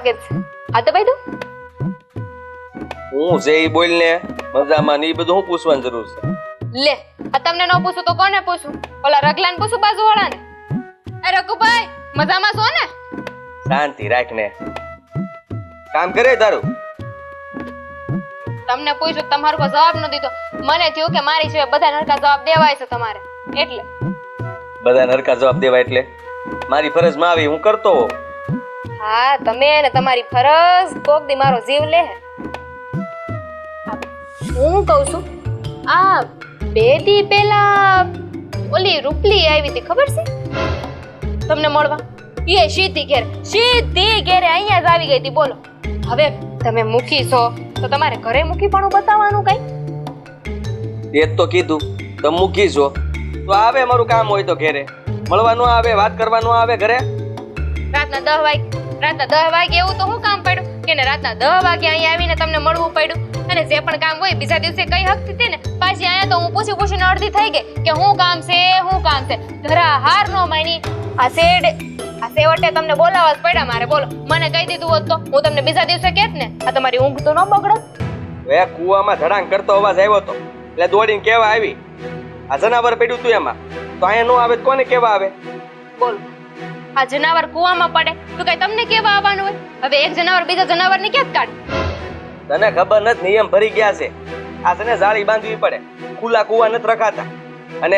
લાગે છે. આ તો ભાઈ તું હું જે બોલ ને મજામાં ની બધું હું પૂછવાની જરૂર છે? લે આ તમને ન પૂછું તો કોને પૂછું? ઓલા રગલાને પૂછું બાજુવાળાને. એ રઘુભાઈ મજામાં છો ને? શાંતિ રાખ ને, કામ કરે તારું. તમને પૂછ્યું તમારો કોઈ જવાબ ન દીધો. મને થયું કે મારી સિવાય બધા નરકા જવાબ દેવાય છે તમારે એટલે. બધા નરકા જવાબ દેવા એટલે મારી ફરજમાં આવી હું કરતો હોઉં. હા તમે ને તમારી ફરજ કોક દી મારો જીવ લે. હું કહું છું આ 2 દી પહેલા ઓલી રૂપલી આવી હતી ખબર છે તમને મળવા? એ સીધી ઘેરે અહીંયા જ આવી ગઈ હતી. બોલો હવે તમે મૂકી છો તો તમારે ઘરે મૂકી પણ બતાવવાનું કઈ? એ જ તો કીધું તમે મૂકી જો તો આવે, મારું કામ હોય તો ઘરે મળવાનું આવે, વાત કરવાનું આવે ઘરે. રાતના 10 વાગે એવું તો હું કામ પડ્યું કે ને રાતના 10 વાગે અહીંયા આવીને તમને મળવું પડ્યું? અને જે પણ કામ હોય બીજા દિવસે કઈ હકતી હતી ને પાછી અહીંયા તો હું પૂછીને અડધી થઈ ગઈ કે હું કામ છે. ધરા હાર નો માની આ સેવટે તમને બોલાવવા જ પડ્યા મારે. બોલો મને કહી દીધું હોત તો હું તમને બીજા દિવસે કહેત ને આ તમારી ઊંઘ તો ન બગડત. એ કુવામાં ધડાંગ કરતો અવાજ આવ્યો તો એટલે દોડીને કેવા આવી આ જનાવર પડ્યું તું એમાં, તો અહીંયા નો આવે તો કોને કેવા આવે? બોલો આ જનાવર કુવામાં પડે તો કઈ તમને કેવા આવવાનું હોય? હવે એક જનાવર બીજા જનાવરને ક્યાં કાઢે? તને ખબર નથી નિયમ ભરી ગયા છે. આ છે ને જાળી બાંધવી પડે, ખુલ્લા કુવા નથી રખાતા. અને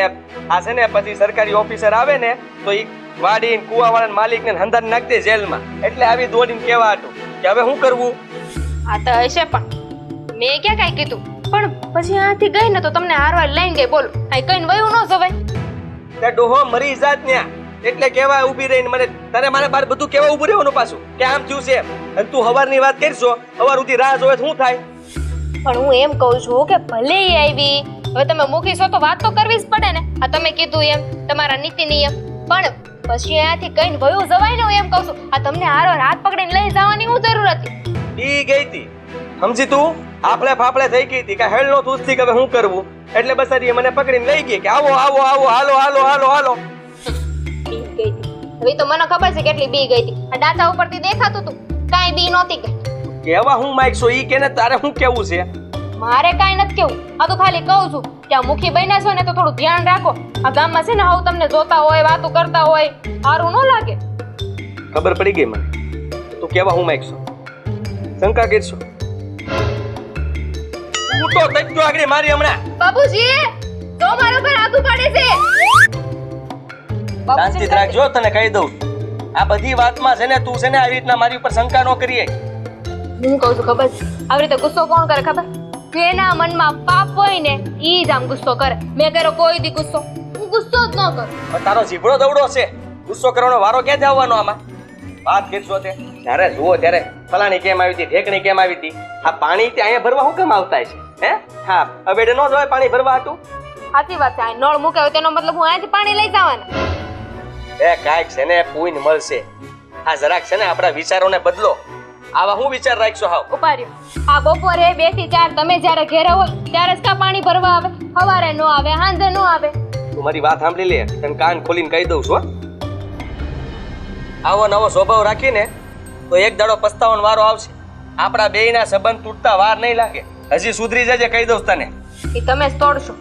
આ છે ને પછી સરકારી ઓફિસર આવે ને તો ઈ વાડીને કુવાવાળાના માલિકને હંધાર નાખી દે જેલમાં. એટલે આવી દોડીને કેવા હતું કે હવે શું કરવું? આ તો હશે પણ મેં ક્યાં કઈ કીધું. પણ પછી આથી ગઈ ને તો તમને હારવાર લઈને ગઈ. બોલો કઈ કઈને વયું ન જવાય. તે ડોહો મરી જાત ન્યા એટલે કેવા ઊભી રહીને મને તારે મારે બાર બધું કેવા ઊભું રહેવાનું પાછું કે આમ થયું છે અને તું હવારની વાત કરશો હવાર સુધી રાહ જોવે શું થાય? પણ હું એમ કહું છું કે ભલે ઈ આવી હવે તમે મૂકીશો તો વાત તો કરવી જ પડે ને. આ તમે કીધું એમ તમારા નીતિ નિયમ, પણ પછી અહીંયાથી કઈને વયું જવાય ને. હું એમ કહું છું આ તમને હારો હાથ પકડીને લઈ જવાની હું જરૂર હતી? ઈ ગઈ તી સમજી તું, આપણે ફાફડે થઈ ગઈ હતી કે હેલ નો થૂસતી કે હવે શું કરવું, એટલે બસ મને પકડીને લઈ ગઈ કે આવો આવો આવો હાલો હાલો હાલો હાલો. બી ગઈ હતી હવે તો મને ખબર છે કેટલી બી ગઈ હતી. આ ડાચા ઉપરથી દેખાતું હતું કાંઈ બી નહોતી ગઈ. કેવા હું માઈકશો ઈ કે ને તારે શું કેવું છે? મારે કાંઈ નથી કેવું. આ તો ખાલી કહું છું કે આ મુખી બન્યા છો ને તો થોડું ધ્યાન રાખો. આ ગામમાં છે ને હાવ તમને જોતા હોય વાતો કરતા હોય સારું ન લાગે. ખબર પડી ગઈ મને તું કેવા હું માઈકશો, શંકા કરશો. તું તો તજ્જો આગળ મારી હમણાં. બાબુજી તો મારો પર આખું પાડે છે. શાંતિ રાખજો, તને કહી દઉં આ બધી વાતમાં છે ને તું છે ને આવી રીતના મારી ઉપર શંકા ન કરીએ. હું કહું છું ખબર છે આવી રીતે ગુસ્સો કોણ કરે ખબર? જેના મનમાં પાપ હોય ને ઈ જ આમ ગુસ્સો કરે. મેં કર્યો કોઈ દી ગુસ્સો? હું ગુસ્સો જ ન કરું. પણ તારો જીભડો દવડો છે, ગુસ્સો કરવાનો વારો ક્યાંથી આવવાનો આમાં? વાત કરશો તે જ્યારે જુઓ ત્યારે ફલાણી કેમ આવી હતી, ઢેકણી કેમ આવી હતી. આ પાણી તે અહીંયા ભરવા શું કેમ આવતા છે? હે હા હવે ન જવાય પાણી ભરવા હતું? સાચી વાત છે. આ નળ મૂકાયો તેનો મતલબ હું અહીંયાથી પાણી લઈ જવાના? એ કાંઈક છે ને પૂન મળશે. આ જરાક છે ને આપણા વિચારોને બદલો. આવા હું વિચાર રાખશો? હાવ ઉભા રહ્યો. આ બપોરે 2 થી 4 તમે જ્યારે ઘરે હોય ત્યારે જ કા પાણી ભરવા આવે? સવારે નો આવે, સાંજે નો આવે. તું મારી વાત સાંભળી લે, તને કાન ખોલીને કહી દઉં છું. આવો નવો સ્વભાવ રાખીને તો એક દાડો પસ્તાવાનો વારો આવશે. આપણા બેયના સંબંધ તૂટતા વાર નહીં લાગે. હજી સુધરી જજે કહી દઉં તને. એ તમે જ તોડશો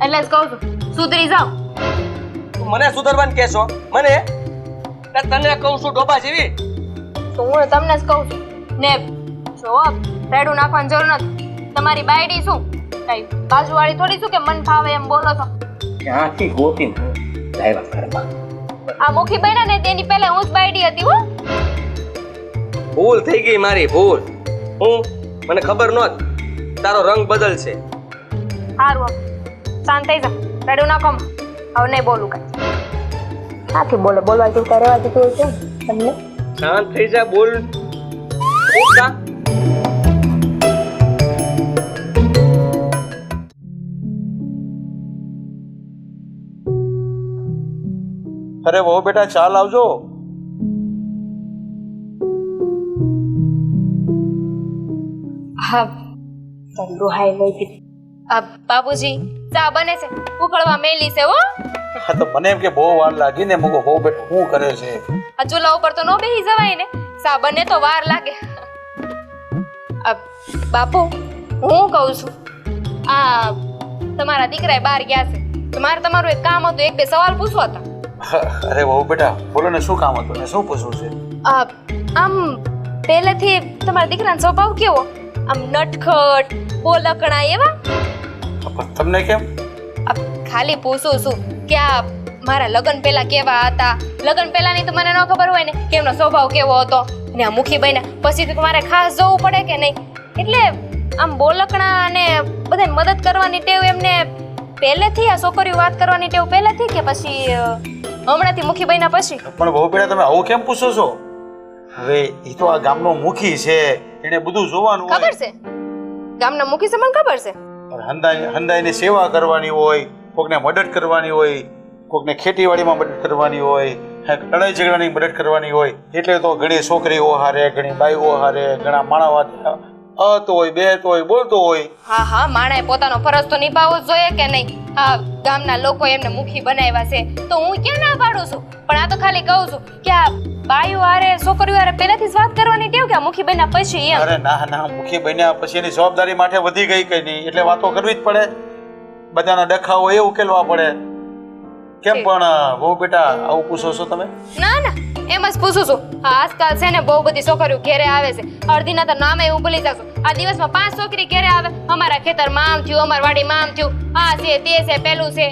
એટલે જ કહું છું સુધરી જાઓ. મને સુધરવાનું કહેશો? મને તને કહું છું ડોબા જેવી. તો હું તમને જ કહું છું ને જો રેડું નાખવાની જરૂર નથી. તમારી બાયડી શું કઈ બાજુવાળી થોડી શું કે મન ફાવે એમ બોલો છો? ક્યાંથી ગોતીને લાવ્યા ઘરમાં? આ મુખી બન્યા ને તેની પહેલા હું જ બાયડી હતી. હો ભૂલ થઈ ગઈ મારી, ભૂલ. હું મને ખબર નહોત તારો રંગ બદલશે. સારું શાંત થઈ જા. રેડું નાખો હવે નહીં બોલું કઈ. સાથી બોલો બોલવા જેવું કઈ રહેવા દીધું છે તમને? શાંત થઈ જા, બોલ. અરે વો બેટા ચાલ આવજો. હા ઠંડુ હાઈ લઈ દીધી. બાબુજી ચા બને છે, ઉકળવા મેલી છે. હો હા તો મને એમ કે બહુ વાર લાગી ને મુકો બહુ બેટો શું કરે છે? આ ચૂલા ઉપર તો નો બેહી જવાય ને. સા બને તો વાર લાગે. બાપુ હું કહું છું, આ તમારા દીકરાએ બહાર ગયા છે તો મારે તમારું એક કામ હતું, એક બે સવાલ પૂછવા હતા. અરે બહુ બેટા બોલો ને, શું કામ હતું ને શું પૂછવું છે? આમ પહેલેથી તમારા દીકરાનો સ્વભાવ કેવો? આમ નટખટ, બોલકણા એવા? પણ તમને કેમ? ખાલી પૂછું છું કે આ મારા લગ્ન પહેલા કેવા હતા, લગ્ન પહેલાની તો મને ન ખબર હોય ને કે એમનો સ્વભાવ કેવો હતો, ને આ મુખી બન્યા પછી તો મારે ખાસ જોવું પડે કે નહીં. એટલે આમ બોલકણા અને બધાને મદદ કરવાની ટેવ એમને પહેલેથી, આ છોકરીઓ વાત કરવાની ટેવ પહેલેથી કે પછી હમણાંથી મુખી બન્યા પછી? પણ બહુ બેટા તમે આવું કેમ પૂછો છો? હવે એ તો આ ગામનો મુખી છે, એને બધું જોવાનું હોય. ખબર છે, ગામના મુખી છે મને ખબર છે. હંદાઈની સેવા કરવાની હોય, કોકને મદદ કરવાની હોય, કોકને ખેતીવાડીમાં મદદ કરવાની હોય, લડાઈ ઝઘડાની મદદ કરવાની હોય. એટલે તો ઘણી છોકરીઓ હારે, ઘણી બાઈઓ હારે, ઘણા માણસ તો હોય, બેહતો હોય, બોલતો હોય. હા હા, માણાએ પોતાનો ફરજ તો નિભાવવો જ જોઈએ કે નહીં? હા, ગામના લોકો એમને મુખી બનાવ્યા છે તો હું ક્યાં ના પાડું છું, પણ આ તો ખાલી કહું છું કે આ બાઈઓ હારે, છોકરીઓ હારે પહેલેથી જ વાત કરવાની ટેવ કે આ મુખી બન્યા પછી એમ? અરે ના ના, મુખી બન્યા પછી એની જવાબદારી માટે વધી ગઈ કઈ નહીં, એટલે વાતો કરવી જ પડે, બધાના ડખા હોય એ ઉકેલવા પડે. કેમ પણ બહુ બેટા આવું પૂછો છો તમે? ના ના, એમ જ પૂછું છું. હા, આજકાલ છે ને બહુ બધી છોકરીઓ ઘેરે આવે છે, અડધીના તો નામે એવું ભૂલી જશો. આ દિવસમાં 5 છોકરી ઘેરે આવે, અમારા ખેતરમાં આમ થયું, અમારા વાડીમાં આમ થયું, આ છે તે છે પેલું છે,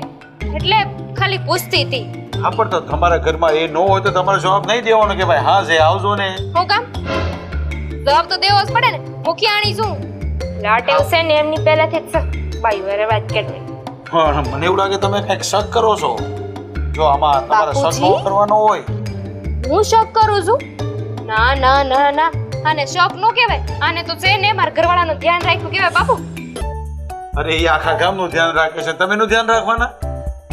એટલે ખાલી પૂછતી હતી. હા, પણ તો તમારા ઘરમાં એ ન હોય તો તમારે જવાબ નહીં દેવાનો કે ભાઈ હા છે આવજો ને. હું કામ જવાબ તો દેવો જ પડે ને, મુખિયાણી શું લાટેવ છે ને એમની પહેલાથી જ બાઈ વરે વાત કરવી. હા, મને એવું લાગે તમે કંઈક શક કરો છો. જો આમાં તમારે શક ન કરવાનો હોય. હું શક કરું છું? ના ના ના ના, આને શક નો કહેવાય, આને તો છે ને મારા ઘરવાળાનું ધ્યાન રાખ્યું કહેવાય બાપુ. અરે એ આખા ગામનું ધ્યાન રાખે છે, તમે નું ધ્યાન રાખવાના?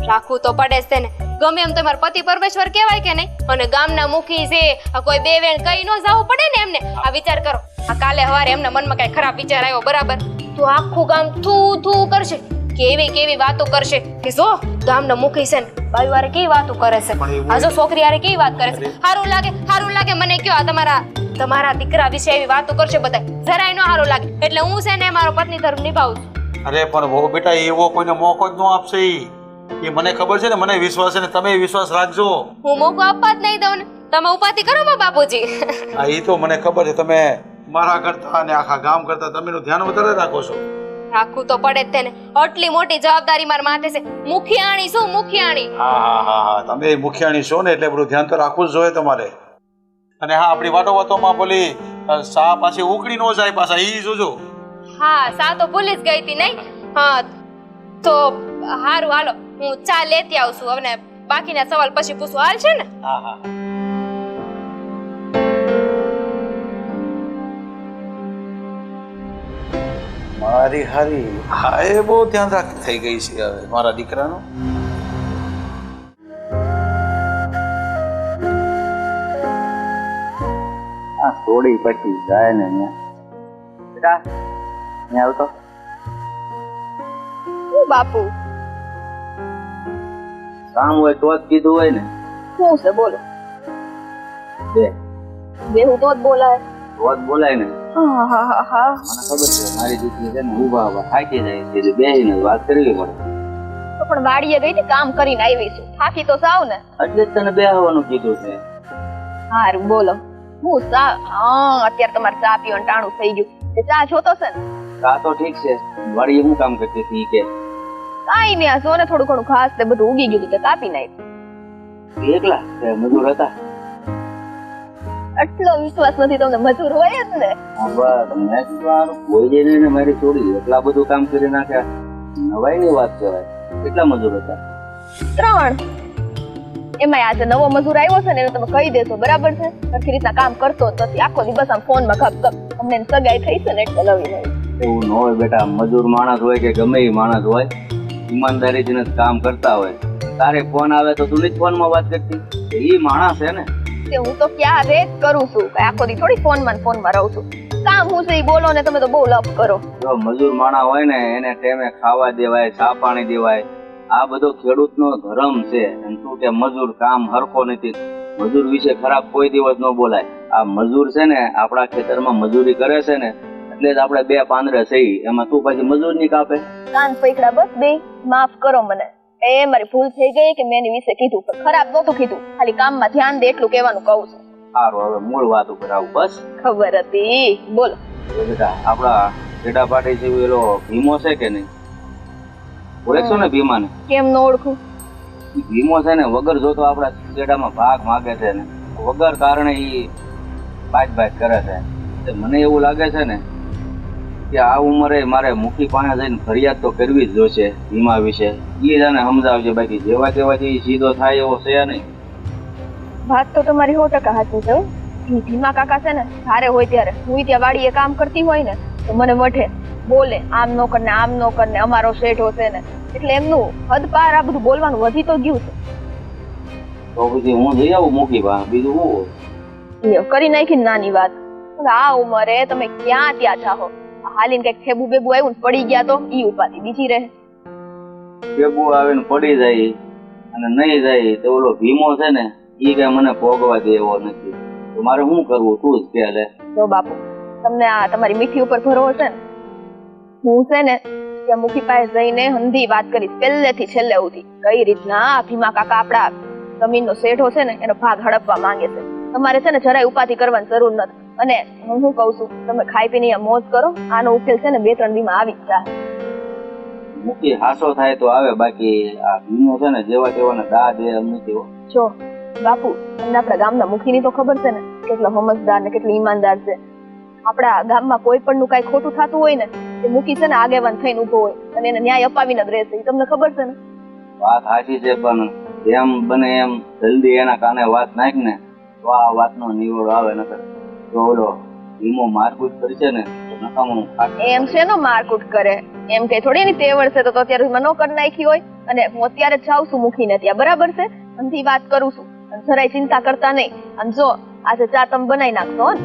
રાખવું તો પડે જ છે ને, ગમે એમ તમારા પતિ પરમેશ્વર કહેવાય કે નહીં, અને ગામના મુખી છે, આ કોઈ બે વેણ કઈ નો જવું પડે ને એમને. આ વિચાર કરો, આ કાલે હવારે એમના મનમાં કઈ ખરાબ વિચાર આવ્યો બરાબર, તો આખું ગામ થૂ થૂ કરશે, કેવી કેવી વાતો કરશે કે જો ગામના મુખી છે ને બાઈ વારે કેવી વાતો કરે છે, આ જો છોકરી હારે કેવી વાત કરે છે. હારું લાગે મને કયો, આ તમારા દીકરા વિશે એવી વાતો કરશે બધા, જરાય નો હારું લાગે. એટલે હું છે ને મારો પત્ની ધર્મ નિભાવું છું. અરે પણ બહુ બેટા એવો કોઈને મોકો જ ન આપશે. એ મને ખબર છે ને, મને વિશ્વાસ છે ને, તમે વિશ્વાસ રાખજો. હું મોકો આપવા જ નહીં દઉં ને, તમે ઉપાધિ કરો માં બાપુજી. હા, એ તો મને ખબર છે, તમે મારા કરતા અને આખા ગામ કરતા તમે એનું ધ્યાન વધારે રાખો છો. રાખવું તો પડે જ તેને, આટલી મોટી જવાબદારી મારા માથે છે. મુખિયાણી શું મુખિયાણી? હા, તમે મુખિયાણી છો ને એટલે બધું ધ્યાન તો રાખવું જ જોઈએ તમારે. અને હા, આપણી વાતોમાં બોલી સા પાછી ઉકળી ન જાય પાછા, ઈ જોજો. હા, સા તો ભૂલી જ ગઈ હતી નહીં. હા, તો હારું હાલો, હું ચા લેતી આવું છું, હવે બાકીના સવાલ પછી પૂછું, હાલ છે ને? હા હા. મારી હારી, હા એ બહુ ધ્યાન રાખ થઈ ગઈ છે હવે મારા દીકરાનું. આ થોડી પછી જાય ને બેટા અહીંયા આવતો. બાપુ કામ હોય તો જ કીધું હોય ને. શું છે બોલો? બે બેહું તો જ બોલાય. તો જ બોલાય ને. હા હા હા હા, મને ખબર છે મારી દીકરી છે ને ઊભા ઊભા થાકી જાય છે, બેહીને વાત કરવી પડે. તો પણ વાડીએ ગઈ હતી, કામ કરીને આવી છું, થાકી તો સાવ ને. એટલે જ તને બેહવાનું કીધું છે. હારું બોલો. હું ચા, અત્યારે તમારે ચા પીવાનું ટાણું થઈ ગયું. તે ચા જોતો છે ને? આ તો ઠીક છે, વાડીએ શું કામ કરતી હતી કે? કાંઈ નહીં, આ જો ને થોડું ઘણું ઘાસ ને બધું ઉગી ગયું હતું તે કાપી નાખ્યું. એકલા કે મજૂર હતા? એટલો વિશ્વાસ નથી તમને, મજૂર હોય જ ને. હા બસ, મેં કીધું કોઈ જઈને ને મારી છોડી એટલા બધું કામ કરી નાખ્યા, નવાઈ ની વાત કહેવાય. કેટલા મજૂર હતા? 3. એમાંય આજે નવો મજૂર આવ્યો છે ને એને તમે કહી દેશો, બરાબર છે? સરખી રીતના કામ કરતો જ નથી, આખો દિવસ આમ ફોનમાં ગપ ગપ. અમને એની સગાઈ થઈ છે ને એટલે નવી નવી. એવું ન હોય બેટા, મજૂર માણસ હોય કે ગમે એ માણસ હોય, ઈમાનદારીથી જ કામ કરતા હોય. તારે ફોન આવે તો તું જ ફોનમાં વાત કરતી, એ માણસ છે ને. તે હું તો ક્યારે જ કરું છું, કે આખો દી થોડી ફોનમાં રહું છું. કામ હું છે ઈ બોલો ને, તમે તો બહુ લપ કરો. જો મજૂર માણસ હોય ને એને ટાઈમે ખાવા દેવાય, ચા પાણી દેવાય, આ બધો ખેડૂતનો ધર્મ છે. અને તું કે મજૂર કામ હરખો નથી, મજૂર વિશે ખરાબ કોઈ દિવસ ન બોલાય. આ મજૂર છે ને આપણા ખેતરમાં મજૂરી કરે છે ને એટલે જ આપણે બે પાંદડે સહી, એમાં તું પછી મજૂર ની કાપે? કાન પૈકડા બસ બે, માફ કરો મને. એ મારી ભૂલ થઈ ગઈ કે મેં એની વિશે કીધું, પણ ખરાબ નહોતું કીધું, ખાલી કામમાં ધ્યાન દે એટલું કહેવાનું કહું છું. સારું, હવે મૂળ વાત ઉપર આવું. બસ ખબર હતી, બોલો. એ બેટા, આપણા જેડા પાટી જેવું એલો ભીમો છે કે નહીં? ઓળખશો ને ભીમાને? કેમ ન ઓળખું? ઈ ભીમો છે ને વગર જોતો આપણા જેડામાં ભાગ માગે છે ને, વગર કારણે ઈ બાજ કરે છે. તે મને એવું લાગે છે ને કે આ ઉંમરે મારે મુખી પાસે જઈને ફરિયાદ તો કરવી જ જોશે ભીમા વિશે. ઈ જાને સમજાવજે, બાકી જેવા તેવા જે સીધો થાય એવો છે નહીં. વાત તો તમારી 100% સાચી છે. ભીમા કાકા છે ને સારે હોય ત્યારે હું ત્યાં વાડીએ કામ કરતી હોય ને તો મને વઢે, બોલે આમ નો કર ને આમ નો કર ને, અમારો શેઠો છે ને, એટલે એમનું હદ પાર આ બધું બોલવાનું વધી તો ગયું છે. તો પછી હું જઈ આવું મુખી પાસે, બીજું શું હોય? લ્યો, કરી નાખી નાની વાત. હવે આ ઉંમરે તમે ક્યાં ત્યાં ચાહો? હાલીને કઈક થેબુ બેબુ આવ્યું ને પડી ગયા તો ઈ ઉપાધિ બીજી રહે. બેબુ આવીને પડી જાય અને નહીં જાય તો ઓલો ભીમો છે ને ઈ કઈ મને ભોગવા દે એવો નથી. તો મારે શું કરવું તું જ કે લે. જો બાપુ, તમને આ તમારી મીઠી ઉપર ભરોસો છે ને, હું છે ને ત્યાં મુખી પાસે જઈને હંધી વાત કરીશ પહેલેથી છેલ્લે સુધી, કઈ રીતના ભીમા કાકા આપડા જમીનનો શેઠો છે ને એનો ભાગ હડપવા માંગે છે. તમારે છે ને જરાય ઉપાધિ કરવાની જરૂર નથી. અને હું શું કઉ છું, તમે ખાઈ પીને મોજ કરો, આનો ઉકેલ છે ને 2-3 દીમાં આવી જ જાય. મુખી હાસો થાય તો આવે, બાકી આ ભીમો છે ને જેવા તેવાને દા દે એમ નથી. જો બાપુ, તમને આપણા ગામના મુખીની તો ખબર છે ને કેટલો સમજદાર ને કેટલો ઈમાનદાર છે. આપણા ગામમાં કોઈ પણ નું કઈ ખોટું થતું હોય ને તે મુખી છે ને આગેવાન થઈને ઉભો હોય અને એને ન્યાય અપાવીને જ રહેશે. તમને ખબર છે ને? વાત સાચી છે, પણ જેમ બને એમ જલ્દી એના કાને વાત નાખ ને તો આ વાતનો નિવડો આવે. નકર જો ઓલો ભીમો મારકૂટ કરશે ને તો નકામું એમ છે નો મારકૂટ કરે, એમ કે થોડી એની તેવડ છે તો અત્યારે મને કરી નાખી હોય. અને હું અત્યારે જ જાઉં છું મુખીને ત્યાં, બરાબર છે, અંધી વાત કરું છું, જરાય ચિંતા કરતા નહીં. અને જો આજે ચા તમે બનાવી નાખશો ને?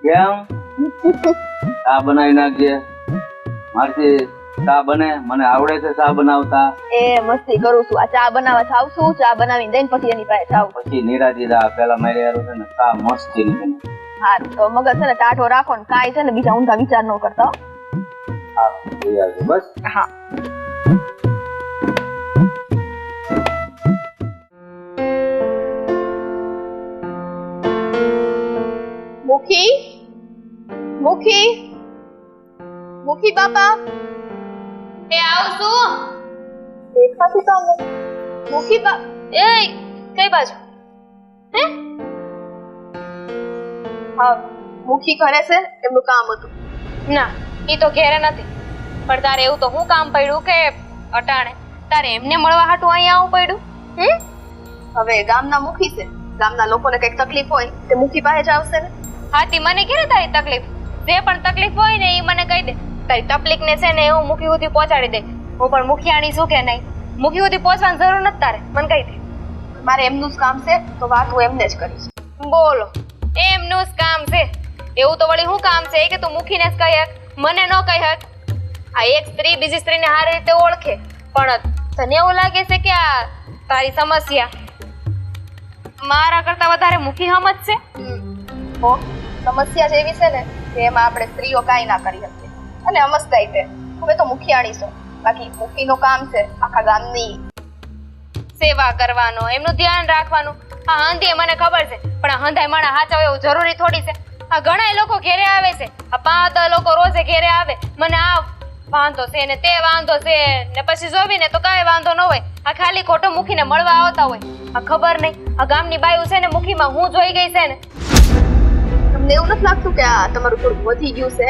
કેમ ચા બનાવી નાખજે, મારથી ચા બને, મને આવડે છે ચા બનાવતા. એ મસ્તી કરું છું, આ ચા બનાવવા જાઉં છું, ચા બનાવીને દઈને પછી એની પાસે જાઉં. પછી નિરાજી રા પેલા મારી હારું છે ને ચા મસ્તી નીકળે. હા, તો મગજ છે ને ટાઢો રાખો ને કાંઈ છે ને બીજા ઊંધા વિચાર ન કરતા હો. હા, જોઈ આવજો બસ. હા. મુખી, મુખી, મુખી બાપા, એ આવશું. દેખાતું તમને? મુખી બા, એ કઈ બાજુ? હે? હા, મુખી ઘરે છે, એમનું કામ હતું. ના, ઈ તો ઘેરે નથી. પણ તારે એવું તો હું કામ પડ્યું કે અટાણે તારે એમને મળવા હાટું અહીંયા આવવું પડ્યું? હવે ગામના મુખી છે, ગામના લોકોને કઈક તકલીફ હોય તે મુખી પાસે જ આવશે ને. હાથી મને ક્યારે તારી તકલીફ? જે પણ તકલીફ હોય ને એ મને કહી દે. તારી તકલીફ ને છે ને હું મુખી સુધી પહોંચાડી દે. હું પણ મુખિયાણી છું કે નહીં, મુખી સુધી પહોંચવાની જરૂર નથી તારે, મને કહી દે. મારે એમનું જ કામ છે તો વાત હું એમને જ કરીશ. બોલો, એમનું જ કામ છે? એવું તો વળી શું કામ છે કે તું મુખીને જ કહી હક, મને ન કહી હક? આ એક સ્ત્રી બીજી સ્ત્રીને સારી રીતે ઓળખે, પણ તને એવું લાગે છે કે આ તારી સમસ્યા મારા કરતા વધારે મુખી સમજશે? હો, સમસ્યા જ એવી છે ને કે એમાં આપણે સ્ત્રીઓ કાંઈ ના કરી શકીએ. અને સમજતાય તે હવે તો મુખિયાણી છો, બાકી મુખીનું કામ છે આખા ગામની સેવા કરવાનો, એમનું ધ્યાન રાખવાનું. આ હંધી મને ખબર છે, પણ આ હંધાઈ માણા હાચા એવું જરૂરી થોડી છે. આ ઘણા લોકો ઘેરે આવે છે, આ 5-10 લોકો રોજે ઘેરે આવે, મને આ વાંધો છે ને તે વાંધો છે ને પછી જોવીને તો કાંઈ વાંધો ન હોય. આ ખાલી ખોટો મુખીને મળવા આવતા હોય. આ ખબર નહીં આ ગામની બાયું છે ને મુખીમાં હું જોઈ ગઈ છે ને. તમને એવું નથી લાગતું કે આ તમારું થોડું વધી ગયું છે?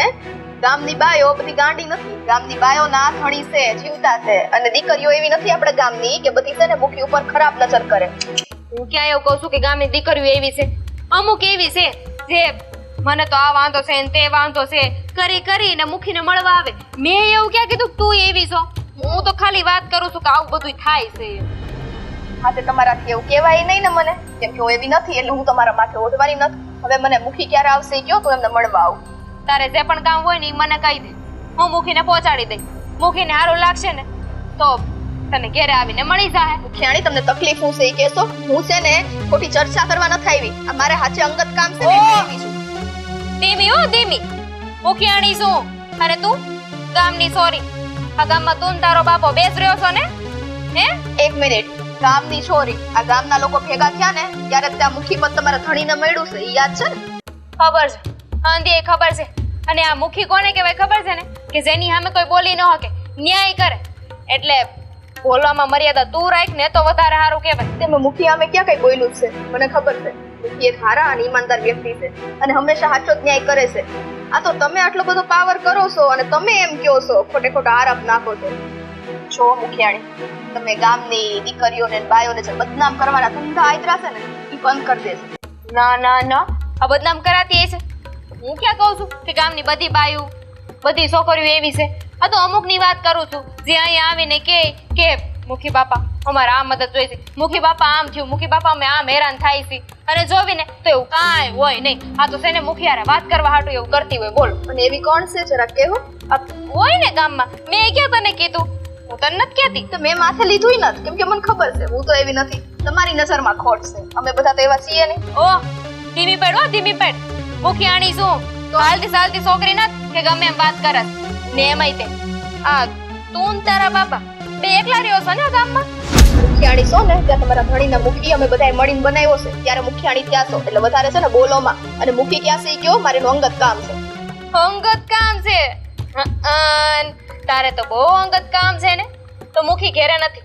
ગામની બાયો બધી ગાંડી નથી, ગામની બાયો ના થણી છે, જીવતા છે, અને દીકરીઓ એવી નથી આપણે ગામની કે બધી છે ને મુખી ઉપર ખરાબ નજર કરે. હું ક્યાં એવું કહું છું કે ગામની દીકરીઓ એવી છે? અમુક એવી છે જે મને તો આ વાંધો છે ને તે વાંધો છે કરીને મુખીને મળવા આવે. મેં એવું ક્યાં કીધું તું એવી છો? હું તો ખાલી વાત કરું છું કે આવું બધું થાય છે. હા, તે તમારાથી એવું કહેવાય નહીં ને મને, કેમ કે હું એવી નથી એટલે હું તમારા માથે ઓઢવાની નથી. હવે મને મુખી ક્યારે આવશે એ કહો તો એમને મળવા આવું. તારે જે પણ કામ હોય ને એ મને કહી દે, હું મુખીને પહોંચાડી દઈ. મુખીને સારું લાગશે ને તો તને ઘેરે આવીને મળી જાહે. મુખિયાણી તમને તકલીફ શું છે એ કહેશો? હું છે ને ખોટી ચર્ચા કરવા નથી આવી. આ મારે હાચે અંગત કામ છે ને એટલે આવી છું. ધીમી હો ધીમી. મુખિયાણી શું અને તું ગામની સોરી. આ ગામમાં તું ને તારો બાપો બેસ રહ્યો છો ને? હે? એક મિનિટ. ગામની છોરી આ ગામના લોકો ભેગા થયા ને ત્યારે ત્યાં મુખી પદ તમારા ધણીને મળ્યું છે એ યાદ છે ને? ખબર છે. આંધી ખબર છે. અને આ મુખી કોને કહેવાય ખબર છે ને? કે જેની સામે કોઈ બોલી ન શકે, ન્યાય કરે. એટલે બોલવામાં મર્યાદા તું રાખ ને તો વધારે સારું કહેવાય. તેમાં મુખી આમે ક્યાં કઈ બોલ્યું છે? મને ખબર છે મુખી એક સારા અને ઈમાનદાર વ્યક્તિ છે અને હંમેશા સાચો જ ન્યાય કરે છે. આ તો તમે આટલો બધો પાવર કરો છો અને તમે એમ કહો છો, ખોટે ખોટા આરોપ નાખો છો. જો મુખિયાણી, તમે ગામની દીકરીઓને બાયોને જે બદનામ કરવાના ધંધા આયતરા છે ને એ બંધ કરી દેશે. ના ના ના, આ બદનામ કરાતી છે. હું ક્યાં કહું છું કે ગામની બધી બાયું બધી છોકરીઓ એવી છે. આ તો અમુકની વાત કરું છું જે અહીંયા આવીને કે મુખી બાપા અમારે આ મદદ જોઈશે, મુખી બાપા આમ થયું, મુખી બાપા અમે આમ હેરાન થાય છે. અને જોવીને તો એવું કાંઈ હોય નહીં. આ તો છે ને મુખિયારે વાત કરવા હાટું એવું કરતી હોય. બોલો. અને એવી કોણ છે જરા કહેવો? આ હોય ને ગામમાં. મેં ક્યાં તને કીધું? હું તને નથી કહેતી. તો મેં માથે લીધું નથી કેમ કે મને ખબર છે હું તો એવી નથી. તમારી નજરમાં ખોટ છે. અમે બધા તો એવા છીએ નહીં. ઓ ધીમી પડ હો ધીમી પડ. મુખિયાણી શું તો હાલતી ચાલતી છોકરી નથી કે ગમે એમ વાત કરત ને એમાંય તે આ તું ને તારા બાપા બે એકલા રહ્યો છો ને આ ગામમાં? મુખિયાણી છો ને ત્યાં તમારા ધણીના મુખી અમે બધાએ મળીને બનાવ્યો છે ત્યારે મુખિયાણી ત્યાં છો એટલે વધારે છે ને બોલોમાં. અને મુખી ક્યાં છે કયો મારે અંગત કામ છે. અંગત કામ છે? તારે તો બહુ અંગત કામ છે ને. તો મુખી ઘેરે નથી.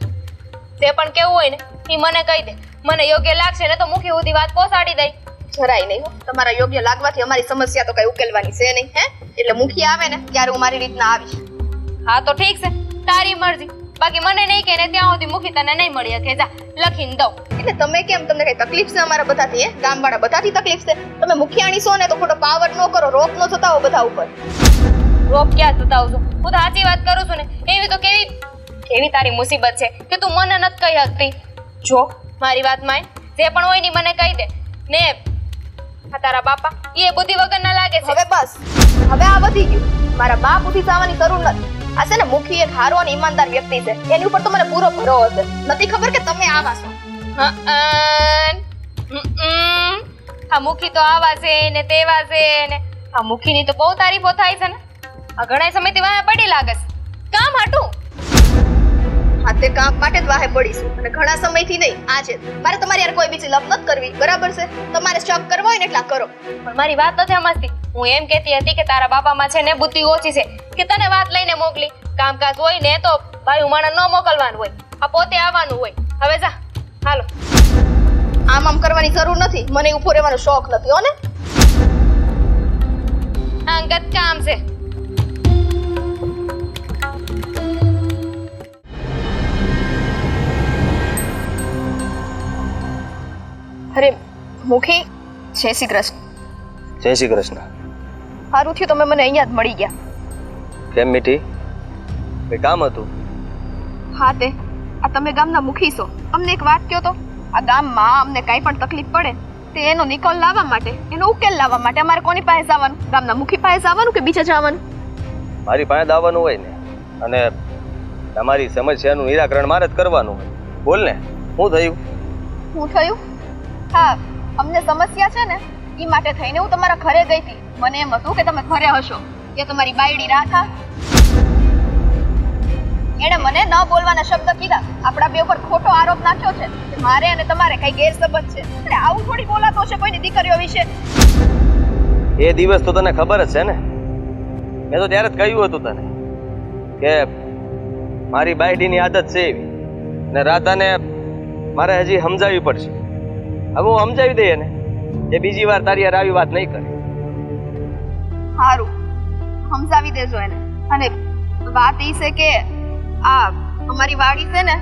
જે પણ કેવું હોય ને એ મને કહી દે. મને યોગ્ય લાગશે ને તો મુખી સુધી વાત પહોંચાડી દઈ. જરાય નહીં હો. તમારા યોગ્ય લાગવાથી અમારી સમસ્યા તો કઈ ઉકેલવાની છે નહીં. હે એટલે મુખી આવે ને ત્યારે હું મારી રીતના આવીશ. હા તો ઠીક છે, તારી મરજી. બાકી મને નહીં કહે ને ત્યાં સુધી મુખી તને નહીં મળી શકે. જા લખીને દઉં. એટલે તમે કેમ, તમને કઈ તકલીફ છે અમારા બધાથી? હે ગામવાળા બધાથી તકલીફ છે? તમે મુખિયાણી છો ને તો ખોટો પાવર ન કરો, રોપ ન થતા બધા ઉપર. રોપ ક્યાં થતા છું? હું તો સાચી વાત કરું છું ને. એવી તો કેવી તારી મુસીબત છે કે તું મને નથી કહી શકતી. જો મારી વાત માન, જે પણ હોય ને મને કહી દે ને. આ તારા બાપા એ બુદ્ધિ વગર ના લાગે છે. હવે બસ, હવે આ વધી ગયું. મારા બાપ ઉઠી જવાની જરૂર નથી. આ છે ને મુખી એક હારો અને ઈમાનદાર વ્યક્તિ છે. એની ઉપર તો મને પૂરો ભરોસો છે. નથી ખબર કે તમે આવા છો? આ મુખી તો આવા છે ને તેવા છે ને. આ મુખીની તો બહુ તારીફો થાય છે ને. આ ઘણા સમયથી વાહે પડી લાગે છે. કામ હાટું? હા તે કામ માટે જ વાહે પડીશું અને ઘણા સમયથી નહીં, આજે મારે તમારી યાર કોઈ બીજી લપ નથી કરવી. બરાબર છે? તમારે શક કરવો હોય ને એટલા કરો. પણ મારી વાત નથી સમજતી. હું એમ કહેતી હતી કે તારા બાપામાં છે ને બુદ્ધિ ઓછી છે કે તને વાત લઈને મોકલી. કામકાજ હોય ને તો ભાઈ માણસ ન મોકલવાનું હોય, આ પોતે આવવાનું હોય. હવે જા હાલો. આમ કરવાની જરૂર નથી. મને ઉભો રહેવાનો શોખ નથી હો ને. અંગત કામ છે. અરે મુખી, જય શ્રી કૃષ્ણ. જય શ્રી કૃષ્ણ. સારું થયું તમે મને અહીંયા જ મળી ગયા. કેમ મીઠી, કઈ કામ હતું? હા તે આ તમે ગામના મુખી છો. અમને એક વાત કહો તો, આ ગામમાં અમને કાંઈ પણ તકલીફ પડે તે એનો નિકાલ લાવવા માટે, એનો ઉકેલ લાવવા માટે અમારે કોની પાસે જવાનું? ગામના મુખી પાસે જવાનું કે બીજે જવાનું? મારી પાસે આવવાનું હોય ને, અને તમારી સમસ્યાનું નિરાકરણ મારે જ કરવાનું હોય. બોલ ને, શું થયું? શું થયું? હા, અમને સમસ્યા છે ને એ માટે થઈને હું તમારા ઘરે ગઈ હતી. મને એમ હતું કે તમે ઘરે હશો. કે તમારી બાયડી રાધા એણે મને ન બોલવાના શબ્દ કીધા. આપણા બે ઉપર ખોટો આરોપ નાખ્યો છે કે મારે અને તમારે કઈ ગેરસબંધ છે. અરે આવું થોડી બોલાતો છે કોઈની દીકરીઓ વિશે. એ દિવસ તો તને ખબર જ છે ને. મેં તો ત્યારે જ કહ્યું હતું તને કે મારી બાયડીની આદત છે એવી, ને રાધાને મારે હજી સમજાવવી પડશે. હવે હું સમજાવી દઈએ ને એ બીજી વાર તારી યાર આવી વાત નહીં કરે. સારું, સમજાવી દેજો એને. અને વાત એ છે કે આ અમારી વાડી છે ને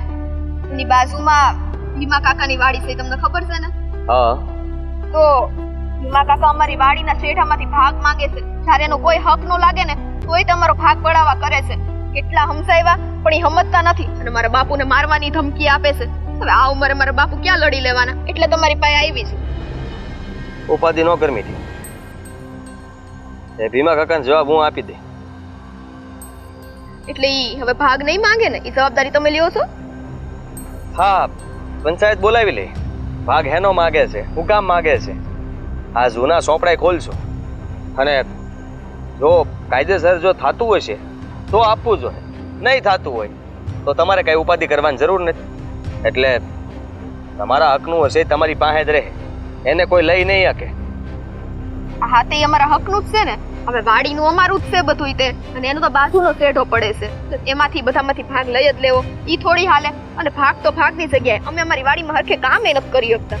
એની બાજુમાં ભીમા કાકાની વાડી છે, તમને ખબર છે ને? હા. તો ભીમા કાકા અમારી વાડીના શેઠામાંથી ભાગ માંગે છે. જ્યારે એનો કોઈ હક નો લાગે ને તોય તમારો ભાગ પડાવવા કરે છે. કેટલા સમજાવ્યા પણ એ સમજતા નથી અને મારા બાપુને મારવાની ધમકી આપે છે. હવે આ ઉંમરે મારા બાપુ ક્યાં લડી લેવાના? એટલે તમારી પાસે આવી છે. ઉપાધિ ન કર મીઠી. એ ભીમા કાકાનો જવાબ હું આપી દે. એટલે ઈ હવે ભાગ નહીં માંગે ને, ઈ જવાબદારી તમે લ્યો છો? હા પંચાયત બોલાવી લે. ભાગ હેનો માગે છે, હું કામ માગે છે. આ જૂના સોંપડાય ખોલશો અને જો કાયદેસર જો થતું હશે તો આપવું જોઈએ, નહીં થતું હોય તો તમારે કઈ ઉપાધિ કરવાની જરૂર નથી. એટલે તમારા હકનું હશે તમારી પાસે જ રહે, એને કોઈ લઈ નહીં શકે. હા તે અમારા હકનું જ છે ને. હવે વાડીનું અમારું જ છે બધું તે, અને એનો તો બાજુનો શેઢો પડે છે. તો એમાંથી બધામાંથી ભાગ લઈ જ લેવો ઈ થોડી હાલે. અને ભાગ તો ભાગની જગ્યાએ અમે અમારી વાડીમાં હરખે કામે નથી કરી શકતા.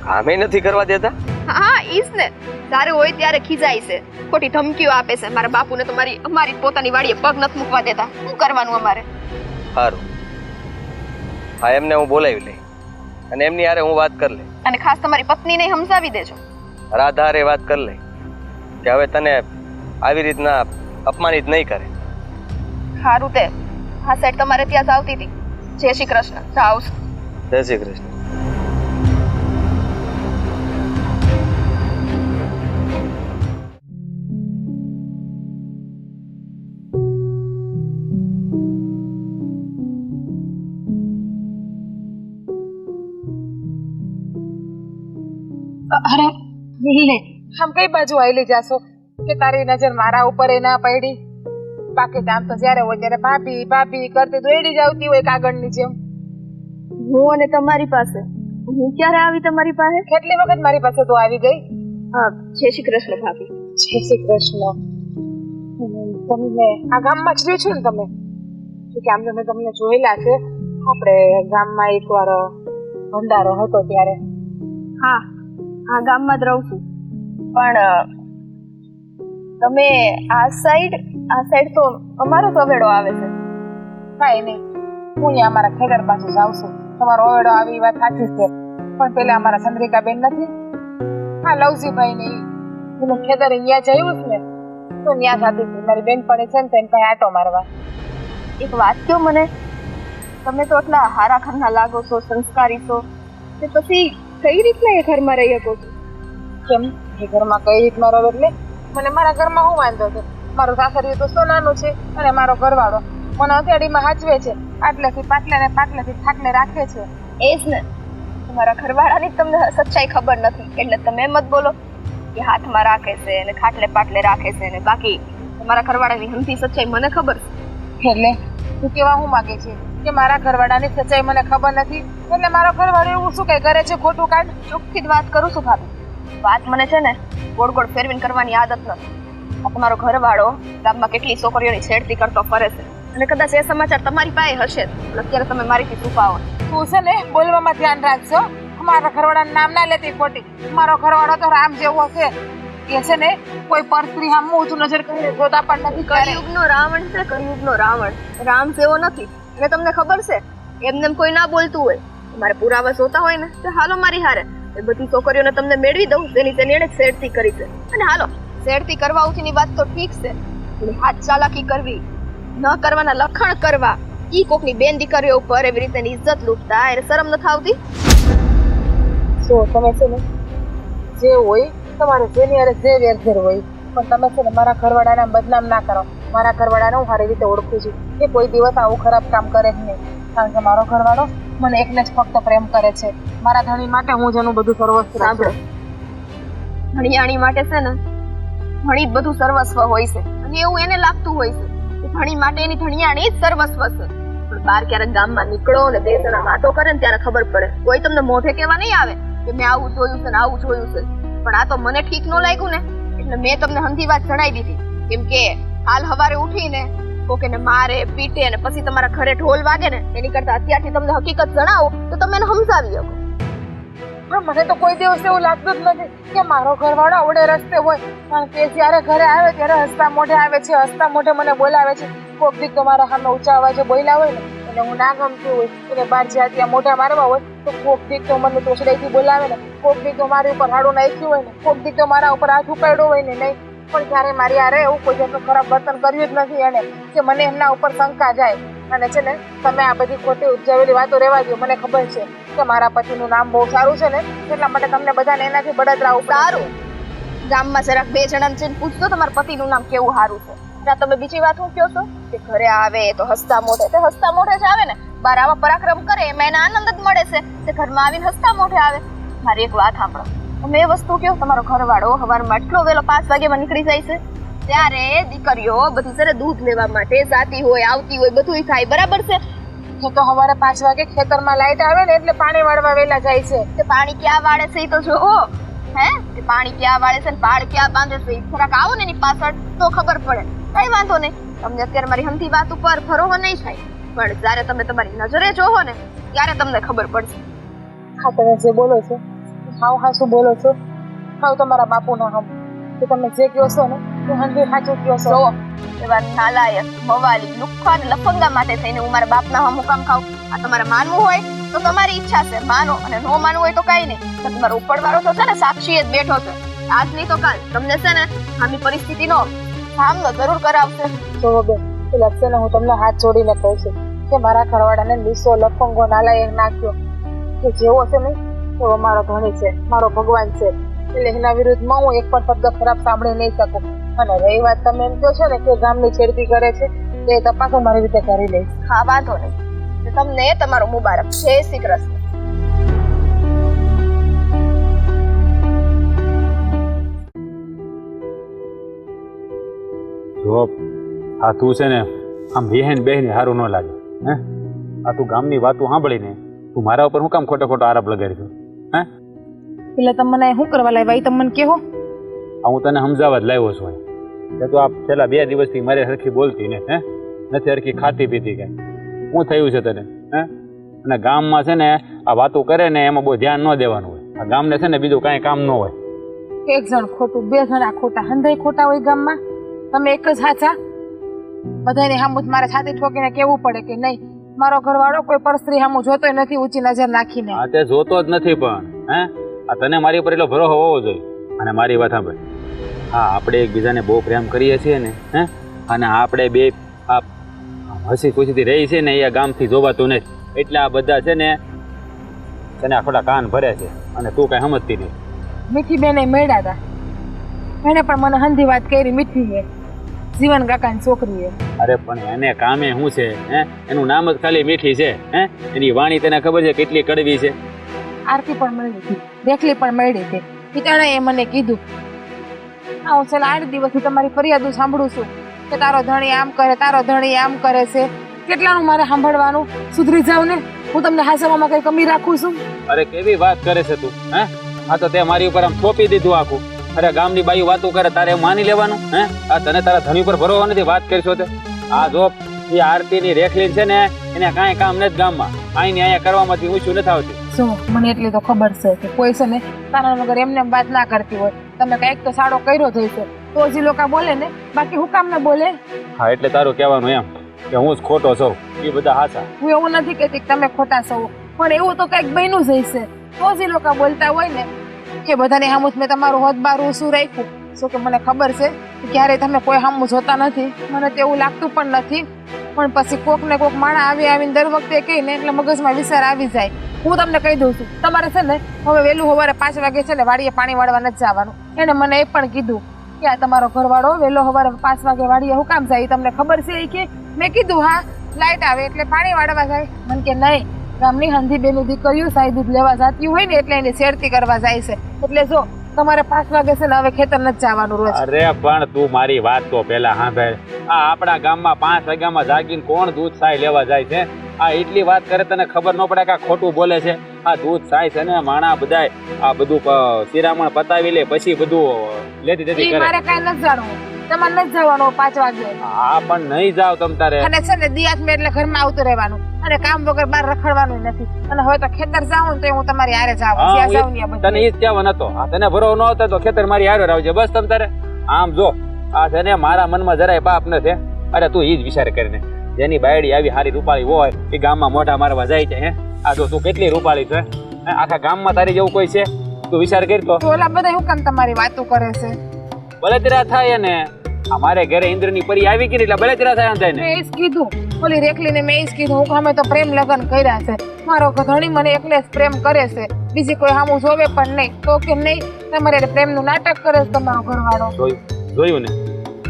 કામે નથી કરવા દેતા. હા ઈજ ને. જ્યારે હોય ત્યારે ખીજાય છે, ખોટી ધમકીઓ આપે છે. મારા બાપુને તો અમારી પોતાની વાડીએ પગ નથી મૂકવા દેતા. શું કરવાનું અમારે? સારું, હા એમને હું બોલાવી લઈ અને એમની હારે હું વાત કરી લઈ. અને ખાસ તમારી પત્નીને સમજાવી દેજો. રાધા હારે વાત કરી લઈ કે હવે તને આવી રીતના અપમાનિત નહીં કરે. સારું તે હા સાઈડ તમારે ત્યાં જ આવતી હતી. જય શ્રી કૃષ્ણ. જાઓ. જય શ્રી કૃષ્ણ. અરે લે, આમ કઈ બાજુ આવેલી જાશો કે તારી નજર મારા ઉપર એ ના પડી? બાકી તો આમ તો જ્યારે હોય ત્યારે ભાભી ભાભી કરતી દોડી જ આવતી હોય કાગળની જેમ. હું અને તમારી પાસે હું ક્યારે આવી તમારી પાસે? કેટલી વખત મારી પાસે તો આવી ગઈ. હા જય શ્રી કૃષ્ણ ભાભી. જય શ્રી કૃષ્ણ. તમને આ ગામમાં જ રહ્યો છો ને તમે? કે આમ મેં તમને જોયેલા છે આપણે ગામમાં એકવાર ભંડારો હતો ત્યારે. હા આ ગામમાં જ રહું છું. પણ તમે આ સાઈડ તો અમારો જ અવેડો આવે છે. કાંઈ નહીં, હું અહીંયા અમારા ખેતર પાસે જાઉં છું. તમારો ઓવેડો આવી વાત સાચી છે, પણ પેલા અમારા ચંદ્રિકા બેન નથી, હા લવજીભાઈ ને એનું ખેતર અહીંયા જયું જ ને, તો ત્યાં જાતી હતી મારી બેન પડે છે ને તો એને કઈ આટો મારવા. એક વાત કહો મને, તમે તો એટલા હારા ઘરના લાગો છો, સંસ્કારી છો, તે પછી કઈ રીતના એ ઘરમાં રહી શકો છો? કેમ એ ઘરમાં કઈ રીતના રહો? એટલે મને મારા ઘરમાં શું વાંધો છે? મારું સાસરિયું તો સોનાનું છે અને મારો ઘરવાળો મને હથેળીમાં હાચવે છે, આટલેથી પાટલે ને પાટલેથી ખાટલે રાખે છે. એ જ ને, તમારા ઘરવાળાની તમને સચ્ચાઈ ખબર નથી એટલે તમે મત બોલો કે હાથમાં રાખે છે અને ખાટલે પાટલે રાખે છે, ને બાકી તમારા ઘરવાળાની હંધી સચ્ચાઈ મને ખબર છે. એટલે તું કેવા હું માંગે છે કે મારા ઘરવાળાની સચ્ચાઈ મને ખબર નથી? એટલે મારો ઘરવાળો એવું શું કઈ કરે છે ખોટું? કાઢ ચોખ્ખી જ વાત કરું છું ભાભી. વાત મને છે ને ગોળ ગોળ ફેરવીને કરવાની આદત નથી. આ તમારો ઘરવાળો ગામમાં કેટલી છોકરીઓની છેડતી કરતો ફરે છે, અને કદાચ એ સમાચાર તમારી પાસે હશે પણ અત્યારે તમે મારીથી છુપાવો. તું છે ને બોલવામાં ધ્યાન રાખજો. મારા ઘરવાળાનું નામ ના લેતી ખોટી. મારો ઘરવાળો તો રામ જેવો છે. એ છે ને કોઈ પરસ્ત્રી આમ ઊંચું નજર કરીને જોતા પણ નથી. કળિયુગનો રાવણ છે, કળિયુગનો રાવણ. રામ જેવો નથી અને તમને ખબર છે એમને કોઈ ના બોલતું હોય મારે પુરાવા જોતા હોય ને તો હાલો મારી હારે એ બધી છોકરીઓને તમને મેળવી દઉં. તેની એને શેડતી કરી છે, અને હાલો શેડતી કરવા ઉઠીની વાત તો ઠીક છે, પણ હાથ ચાલાકી કરવી, ન કરવાના લખણ કરવા, ઈ કોકની બેન દીકરીઓ ઉપર એવી રીતે ઇજ્જત લૂંટતા એને શરમ નથી આવતી? શું તમે છે ને જે હોય તમારે જેની હારે જે વેરઝેર હોય, પણ તમે છે ને મારા ઘરવાળાને બદનામ ના કરો. મારા ઘરવાળાને હું સારી રીતે ઓળખું છું કે કોઈ દિવસ આવું ખરાબ કામ કરે જ નહીં. કારણ કે મારો ઘરવાળો મને એકને જ ફક્ત પ્રેમ કરે છે. મારા ધણી માટે હું જ એનું બધું સર્વસ્વ સાંભળો, ધણિયાણી માટે છે ને ધણી બધું સર્વસ્વ હોય છે, અને એવું એને લાગતું હોય છે કે ધણી માટે એની ધણિયાણી જ સર્વસ્વ છે. પણ બહાર ક્યારેક ગામમાં નીકળો ને બે જણા વાતો કરે ને ત્યારે ખબર પડે. કોઈ તમને મોઢે કહેવા નહીં આવે કે મેં આવું જોયું છે ને આવું જોયું છે, પણ આ તો મને ઠીક ન લાગ્યું ને એટલે મેં તમને હંધી વાત જણાવી દીધી. કેમ કે હાલ હવારે ઉઠીને કોકેને મારે પીટે અને પછી તમારા ઘરે ઢોલ વાગે ને એની કરતા અત્યારથી તમને હકીકત જણાવો તો તમે એને સમજાવી શકો. પણ મને તો કોઈ દિવસ એવું લાગતું જ નથી કે મારો ઘરવાળો આવડે રસ્તે હોય. કારણ કે જ્યારે ઘરે આવે ત્યારે હસતા મોઢે આવે છે, હસતા મોઢે મને બોલાવે છે. કોક દીક તો મારા સામે ઊંચા અવાજે બોલ્યા હોય ને એટલે હું ના ગમતી હોય એને બાર જ્યાં ત્યાં મોઢા મારવા હોય તો કોક દીક તો મને તોછડાઈથી બોલાવે ને, કોક દીક તો મારી ઉપર હાડું નાખ્યું હોય ને, કોક દીક તો મારા ઉપર હાથ ઉપાડ્યો હોય ને. નહીં, પણ ક્યારે મારી હારે એવું કોઈ જાતનું ખરાબ વર્તન કર્યું જ નથી એને કે મને એમના ઉપર શંકા જાય. અને છે ને તમે આ બધી ખોટી ઉપજાવેલી વાતો રહેવા દો. મને ખબર છે કે મારા પતિનું નામ બહુ સારું છે ને એટલા માટે તમને બધાને એનાથી બળતરા ઉપર. સારું, ગામમાં જરાક બે જણાને જઈને પૂછતો તમારા પતિનું નામ કેવું સારું છે. તમે બીજી વાત શું કહો છો કે ઘરે આવે તો હસતા મોઢે, તે હસતા મોઢે જ આવે ને. બાર આવા પરાક્રમ કરે એમાં એને આનંદ જ મળે છે. તે ઘરમાં આવીને હસતા મોઢે આવે. મારી એક વાત સાંભળો, તમે એ વસ્તુ કહો, તમારો ઘરવાળો સવારમાં એટલો વેલો 5 વાગ્યામાં નીકળી જાય છે, ત્યારે દીકરીઓ બધી છે ને દૂધ લેવા માટે જાતી હોય, આવતી હોય, બધું થાય, બરાબર છે? તો સવારે 5 વાગે ખેતરમાં લાઈટ આવે ને એટલે પાણી વાળવા વેલા જાય છે. તે પાણી ક્યાં વાળે છે એ તો જોવો. હે, તે પાણી ક્યાં વાળે છે ને પાળ ક્યાં બાંધે છે, થોડાક આવો ને એની પાછળ તો ખબર પડે. કઈ વાંધો નહીં, તમને અત્યારે મારી હમતી વાત ઉપર ભરોસો નહીં થાય, પણ જ્યારે તમે તમારી નજરે જોવો ને ત્યારે તમને ખબર પડશે. હા, તમે જે બોલો છો હાવ હાસું બોલો છો. હાવ તમારા બાપુના હમ કે તમે જે કહો છો ને તે હંધી સાચું કહો છો. જો એવા નાલાયક, મવાલી, લુખ્ખા ને લફંગા માટે થઈને હું મારા બાપના હમ મુકામ ખાઉં? આ તમારે માનવું હોય તો તમારી ઈચ્છા છે, માનો, અને નો માનવું હોય તો કઈ નહીં. તો તમારો ઉપરવાળો તો છે ને સાક્ષી જ બેઠો છે, આજ નહીં તો કાલ તમને છે ને આની પરિસ્થિતિનો સામનો જરૂર કરાવશે. જો બેન, પેલા છે ને હું તમને હાથ જોડીને કહું છું કે મારા ઘરવાળાને લીસો લફંગો નાલાયક નાખ્યો કે જેવો છે ને એવો મારો ધણી છે, મારો ભગવાન છે, એટલે એના વિરુદ્ધમાં હું એક પણ શબ્દ ખરાબ સાંભળી નહીં શકું. અને રહી વાત તમે એમ કહો છો ને કે ગામની છેડતી કરે છે, તો એ તપાસ મારી રીતે કરી લઈશ. હા, વાંધો નહીં. તમને તમારો મુબારક. જય શ્રી કૃષ્ણ. જો આ તું છે ને આમ બેહેન બેહેન સારું ન લાગે. હે, આ તું ગામની વાતો સાંભળીને તું મારા ઉપર હું કામ ખોટો ખોટો આરોપ લગાડી છું? હે, એટલે તમે મને શું કરવા લાવ્યા એ તમે મને કહો. આ હું તને સમજાવવા જ લાવ્યો છું કે તું આ છેલ્લા 2 દિવસથી મારે હરખી બોલતી ને, હે, નથી હરખી ખાતી પીતી કઈ. શું થયું છે તને? હે, અને ગામમાં છે ને આ વાતો કરે ને એમાં બહુ ધ્યાન ન દેવાનું હોય. આ ગામને છે ને બીજું કાંઈ કામ ન હોય. એક જણ ખોટું, 2 જણા ખોટા, હંધાઈ ખોટા હોય ગામમાં. તમે એક જ સાચા. બધાને સામું મારે છાતી ઠોકીને કેવું પડે કે નહીં મારો ઘરવાળો કોઈ પરસ્ત્રી સામું જોતોય નથી ઊંચી નજર નાખીને. હા, તે જોતો જ નથી, પણ હે આ તને મારી ઉપર એટલો ભરોસો હોવો જોઈએ. અને મારી વાત સાંભળ, હા, આપણે એકબીજાને બહુ પ્રેમ કરીએ છીએ ને, હે, અને આપણે બે આ હસી ખુશીથી રહી છે ને એ ગામથી જોવાતું નથી. એટલે આ બધા છે ને તને આખોટા કાન ભરે છે અને તું કાંઈ સમજતી નહીં. મીઠી બેને મળ્યા હતા, એને પણ મને હંધી વાત કરી. મીઠી છે, જીવન કાકાની છોકરી છે. અરે પણ એને કામે શું છે? હે, એનું નામ જ ખાલી મીઠી છે. હે, એની વાણી તને ખબર છે કેટલી કડવી છે? આરતી પણ મળી હતી, રેખલી પણ મળી હતી. પિતાણે એ મને કીધું, હા, હું છેલ્લા 8 દિવસથી તમારી ફરિયાદો સાંભળું છું કે તારો ધણી આમ કરે, તારો ધણી આમ કરે છે. કેટલાનું મારે સાંભળવાનું? સુધરી જાવ ને. હું તમને હાસવામાં કઈ કમી રાખું છું? અરે કેવી વાત કરે છે તું? હે, આ તો તે મારી ઉપર આમ થોપી દીધું આખું. અરે ગામની બાઈ વાતો કરે તારે એમ માની લેવાનું? હે, આ તને તારા ધણી ઉપર ભરોસો નથી વાત કરશો તે? આ જો એ આરતીની રેખલી છે ને એને કાંઈ કામ નથી ગામમાં. અહીંયા કરવામાંથી ઊંચું નથી આવતી. જો મને એટલી તો ખબર છે કે કોઈ છે ને કારણ વગર એમને એમ વાત ના કરતી હોય. તમે કઈક તો સાડો કર્યો જઈશે તો જ લોકો બોલે ને, બાકી હું કામ ન બોલે. હા, એટલે તારું કહેવાનું એમ કે હું જ ખોટો છું, એ બધા હાચા. હું એવું નથી કહેતી કે તમે ખોટા છો, પણ એવું તો કઈક બન્યું જ હશે તો જ લોકો બોલતા હોય ને કે બધાને સામું મેં તમારું હોદબારું શું રાખ્યું. શું કે મને ખબર છે કે ક્યારેય તમે કોઈ સામું જોતા નથી, મને તો એવું લાગતું પણ નથી. પણ પછી કોક ને કોક માણા આવીને દર વખતે કહીને એટલે મગજમાં વિચાર આવી જાય. હું તમને કહી દઉં છું, તમારે છે ને હવે વહેલું સવારે 5 વાગે છે ને વાડીએ પાણી વાળવા નથી જવાનું. એને મને એ પણ કીધું કે આ તમારો ઘરવાળો વહેલો સવારે 5 વાગે વાડીએ હું કામ જાય? તમને ખબર છે એ કે? મેં કીધું હા, લાઈટ આવે એટલે પાણી વાળવા જાય. મને કે નહીં, ગામની હંધી બેનું દીકરીઓ સાઈ દૂધ લેવા જતી હોય ને એટલે એની છેડતી કરવા જાય છે. એટલે જો તમારે 5 વાગે છે ને હવે ખેતર નથી જવાનું રોજ. અરે પણ તું મારી વાત તો પેલા સાંભળ. આ આપણા ગામમાં 5 વાગ્યામાં જાગીને કોણ દૂધ સાય લેવા જાય છે? આ એટલી વાત કરે તને ખબર ન પડે કે ખોટું બોલે છે? આ દૂધ સાય છે ને માણા બધાય આ બધું શિરામણ પતાવી લે પછી બધું લેતી દેતી કરે. મારે કઈ નથી જાણવું, તમારે નથી જવાનું 5 વાગે. હા, પણ નહીં જાવ તમ તારે. અને છે ને દિયાત મેં એટલે ઘરમાં આવતું રહેવાનું અને કામ વગર બહાર રખડવાનું નથી. અને હવે તો ખેતર જાઉં તો હું તમારી હારે જાઉં. જ્યાં જાઉં ત્યાં તને ઈ જ કહેવાનો હતો. હા, તને ભરો ન હતો તો ખેતર મારી હારે આવજે બસ. તમ તારે આમ જો આ છે ને મારા મનમાં જરાય પાપ નથી. અરે તું ઈ જ વિચાર કરીને જેની બાયડી આવી હારી રૂપાળી હોય એ ગામમાં મોઢા મારવા જાય છે. હે, આ જો તું કેટલી રૂપાળી છે, આખા ગામમાં તારી જેવું કોઈ છે? તું વિચાર કરતો. ઓલા બધા હું કામ તમારી વાતો કરે છે? બળતરા થાય ને. અમારે ઘરે ઇન્દ્રની પરી આવી ગઈ એટલે બળતરા થાય જાય ને. મેં એ જ કીધું, ઓલી રેખલીને મેં એ જ કીધું હું અમે તો પ્રેમ લગ્ન કર્યા છે. મારો ધણી મને એકલે જ પ્રેમ કરે છે, બીજી કોઈ સામું જોવે પણ નહીં. તો કે નહીં, તમારે પ્રેમનું નાટક કરે છે તમારો ઘરવાળો. જોયું ને?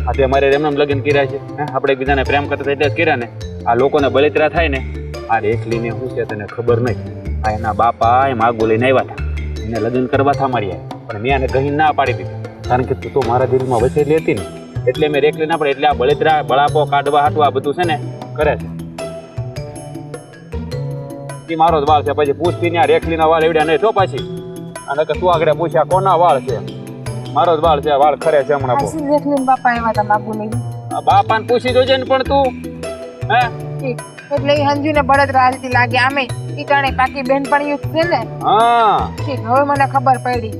આજે અમારે એમને લગ્ન કર્યા છે હે આપણે એકબીજાને પ્રેમ કરતા એટલે જ કર્યા ને આ લોકોને બળતરા થાય ને આ રેખલીને શું છે તને ખબર નહીં આ એના બાપા એ માગું લઈને આવ્યા હતા એને લગ્ન કરવા થા મારી પણ મેં એને કહી ના પાડી દીધી કારણ કે તું તો મારા દિલમાં વસેલી હતી ને એટલે મેં રેખલી ના પડે એટલે આ બળતરા બળાપો કાઢવા હાટવા આ બધું છે ને કરે છે મારો જ વાળ છે પછી પૂછતી ને આ રેખલીના વાળ એવડ્યા નહીં તો પાછી અને કે તું આગળ પૂછ્યા કોના વાળ છે મારો જ વાળ છે વાળ ખરે છે હમણાં બહુ આશી રેખલીન બાપા આવ્યા હતા માગુ લઈ બાપાને પૂછી જોજે ને પણ તું હે ઠીક એટલે એ હંજુને બળતરા હાલતી લાગે આમે ઈ કારણે પાકી બેનપણીઓ છે ને હા ઠીક હવે મને ખબર પડી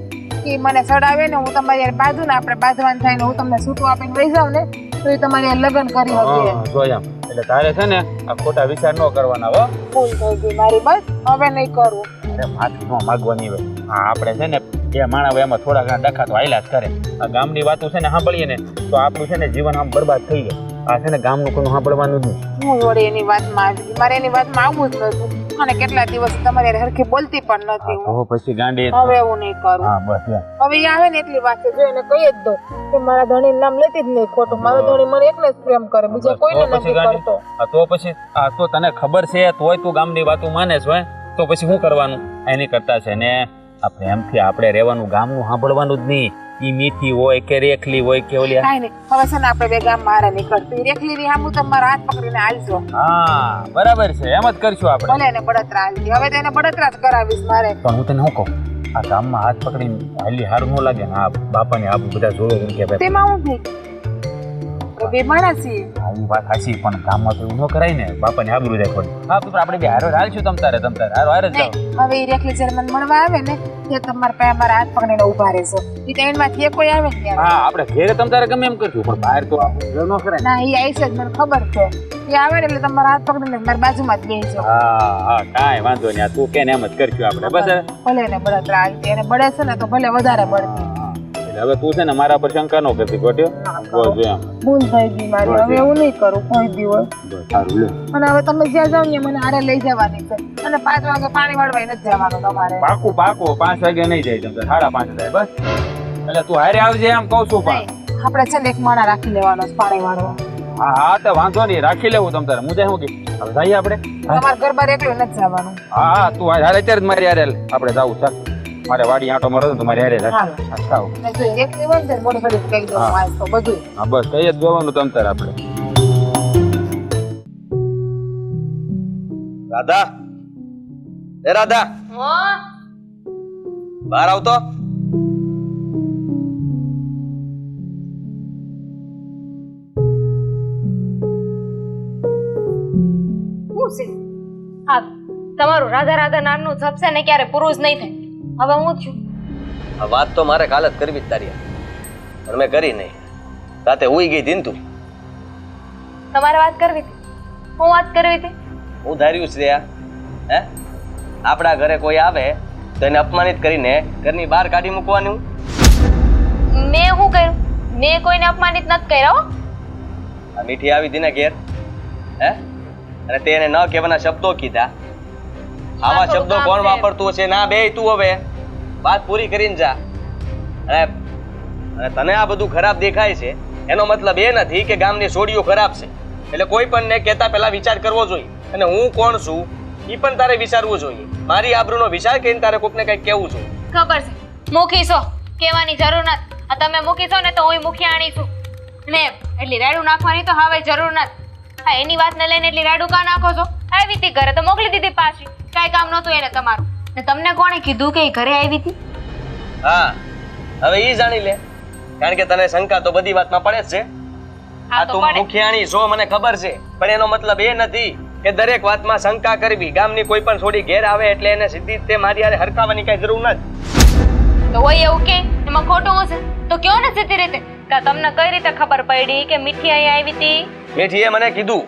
કે મને સડાવે ને હું તમારી યાર બાંધું ને આપણે બાંધવાનું થાય ને હું તમને છૂટું આપીને વહી જાઉં ને તો એ તમારી યાર લગ્ન કરી શકે જોયા એટલે તારે છે ને આ ખોટા વિચાર ન કરવાના હો ભૂલ થઈ ગઈ મારી બસ હવે નહીં કરું અરે માથું ન માગવાની હોય હા આપણે છે ને બે માણસ એમાં થોડા ઘણા ડખા તો હાલ્યા જ કરે આ ગામની વાતો છે ને સાંભળીએ ને તો આપણું છે ને જીવન આમ બરબાદ થઈ જાય આ છે ને ગામનું કોઈનું સાંભળવાનું જ નહીં હું વળી એની વાતમાં આવી મારે એની વાતમાં આવવું જ નતું અને કેટલા દિવસ તમારી યાર હરખી બોલતી પણ નથી હું. તો પછી ગાંડી હવે હું નહીં કરું હા બસ યાર. હવે ઈ આવે ને એટલી વાત છે જો એને કહી જ દો કે મારા ધણીનું નામ લેતી જ નહીં ખોટું મારો ધણી મને એકને જ પ્રેમ કરે બીજા કોઈને તો પછી નથી ગાંડી. કરતો હા, તો પછી આ તો તને ખબર છે તોય તું ગામની વાતો માને છે તો પછી શું કરવાનું એની કરતા છે ને આ પ્રેમથી આપણે રહેવાનું ગામનું સાંભળવાનું જ નહીં ઈ મીઠી હોય કે રેખલી હોય કે ઓલી કાંઈ નહીં હવે છે ને આપણે બે ગામ મારા નીકળતી રેખલી ની સામું તમારા હાથ પકડીને હાલજો હા બરાબર છે એમ જ કરશું આપણે ભલે એને બળતરા હાલતી હવે તો એને બળતરા જ કરાવીશ મારે પણ હું તને શું કહું આ ગામમાં હાથ પકડીને હાલી હારું ન લાગે ને આ બાપાને આ બધા જોડે એમ કે ભાઈ તેમાં હું થઈ બે માણસ છીએ આવી વાત હાચી પણ ગામમાં તો એવું ન કરાય ને બાપાને આબરૂ જાય ખોટી હા તો આપણે બે હારો હાલશું તમ તારે હારો જ જાઓ નહીં હવે એ રેખલી જ્યારે મને મળવા આવે ને તે તમારા પાસે મારા હાથ પકડીને ઉભા રહેશો એ ત્રણમાંથી કોઈ આવે ને ત્યારે હા આપણે ઘેરે તમ તારે ગમે એમ કરશું પણ બહાર તો આપણે ન કરાય ના એ આવી છે જ મને ખબર છે એ આવે ને એટલે તમારા હાથ પકડીને મારી બાજુમાં જ બેસજો હા હા કાંઈ વાંધો નહીં તું કે ને એમ જ કરશું આપણે બસ ભલે એને બળતરા હાલતી એને બળે છે ને તો ભલે વધારે બળતી એટલે હવે તું છે ને મારા પર શંકા ન કરતી ગોટ્યો બોલ જો એમ ભૂલ થઈ ગઈ મારી હવે એવું નહીં કરું કોઈ દિવસ બસ સારું લે અને હવે તમે જ્યાં જાવ ને મને હારે લઈ જવાની છે અને 5 વાગે પાણી વાળવા નથી જવાનું તમારે પાકું 5 વાગે નહીં જાય તમ 5:30 થાય બસ એટલે તું હારે આવજે એમ કહું છું પણ નહીં, આપણે છે ને એક માણા રાખી લેવાનો છે પાણી વાળવા હા હા તો વાંધો નહીં રાખી લેવું તમ તારે મુજે શું કે હવે જઈએ આપણે તમારે ગરબા એકલું નથી જવાનું હા હા તું હારે અત્યારે જ મારી હારે આપણે જાવું ચાલ મારે વાડી આંટો મારો તો મારી હારે હાલો. ખાવ ને જો એકલી હોય ને મોઢે ફરી કહી દઉં આજ તો બધું હા બસ કઈ જ જોવાનું તમ તારે આપણે રાધા એ રાધા બહાર આવતો શું છે હા તમારું રાધા રાધા નામનું જપ છે ને ક્યારે પૂરું જ નહીં થાય હવે હું છું આ વાત તો મારે કાલ જ કરવી જ તારી હારે. પણ મેં કરી નહીં રાતે હુઈ ગઈ હતી ને તું તમારે વાત કરવી હતી હું વાત કરવી હતી હું ધાર્યું છે આ હે આપણા ઘરે કોઈ આવે તો એને અપમાનિત કરીને ઘરની બહાર કાઢી મૂકવાનું મેં શું કર્યું મેં કોઈને અપમાનિત નથી કર્યા હો આ મીઠી આવી હતી ને ઘેર હે અને તે એને ન કહેવાના શબ્દો કીધા આવા થોડું શબ્દો કામ કોણ છે. વાપરતું હશે ના બે તું હવે વાત પૂરી કરીને જા અને તને આ બધું ખરાબ દેખાય છે એનો મતલબ એ નથી કે ગામની સોડીઓ ખરાબ છે એટલે કોઈ પણ ને કહેતા પહેલા વિચાર કરવો જોઈએ અને હું કોણ છું એ પણ તારે વિચારવું જોઈએ મારી આબરૂનો વિચાર કરીને તારે કોકને કંઈક કહેવું જોઈએ ખબર છે મૂકી છો કહેવાની જરૂર નથી આ તમે મૂકી છો ને તો હું મૂકીયાણી છું ને એટલી રાડું નાખવાની તો હવે જરૂર નથી હા એની વાત ને લઈને એટલી રાડું કા નાખો છો આવી હતી ઘરે તો મોકલી દીધી પાછી કાંઈ કામ નહોતું એને તમારું ને તમને કોણે કીધું કે એ ઘરે આવી હતી હા હવે ઈ જાણી લે કારણ કે તને શંકા તો બધી વાતમાં પડે જ છે હા આ તો તું પડે મુખિયાણી છો મને ખબર છે પણ એનો મતલબ એ નથી કે દરેક વાતમાં શંકા કરવી ગામની કોઈ પણ છોડી ઘેર આવે એટલે એને સીધી જ તે મારી હારે હરખાવાની કઈ જરૂર નથી તો હોય એવું કે એમાં ખોટું હશે તો કયો ને સીધી રીતે કે તમને કઈ રીતે ખબર પડી કે મીઠી અહીંયા આવી હતી મીઠીએ મને કીધું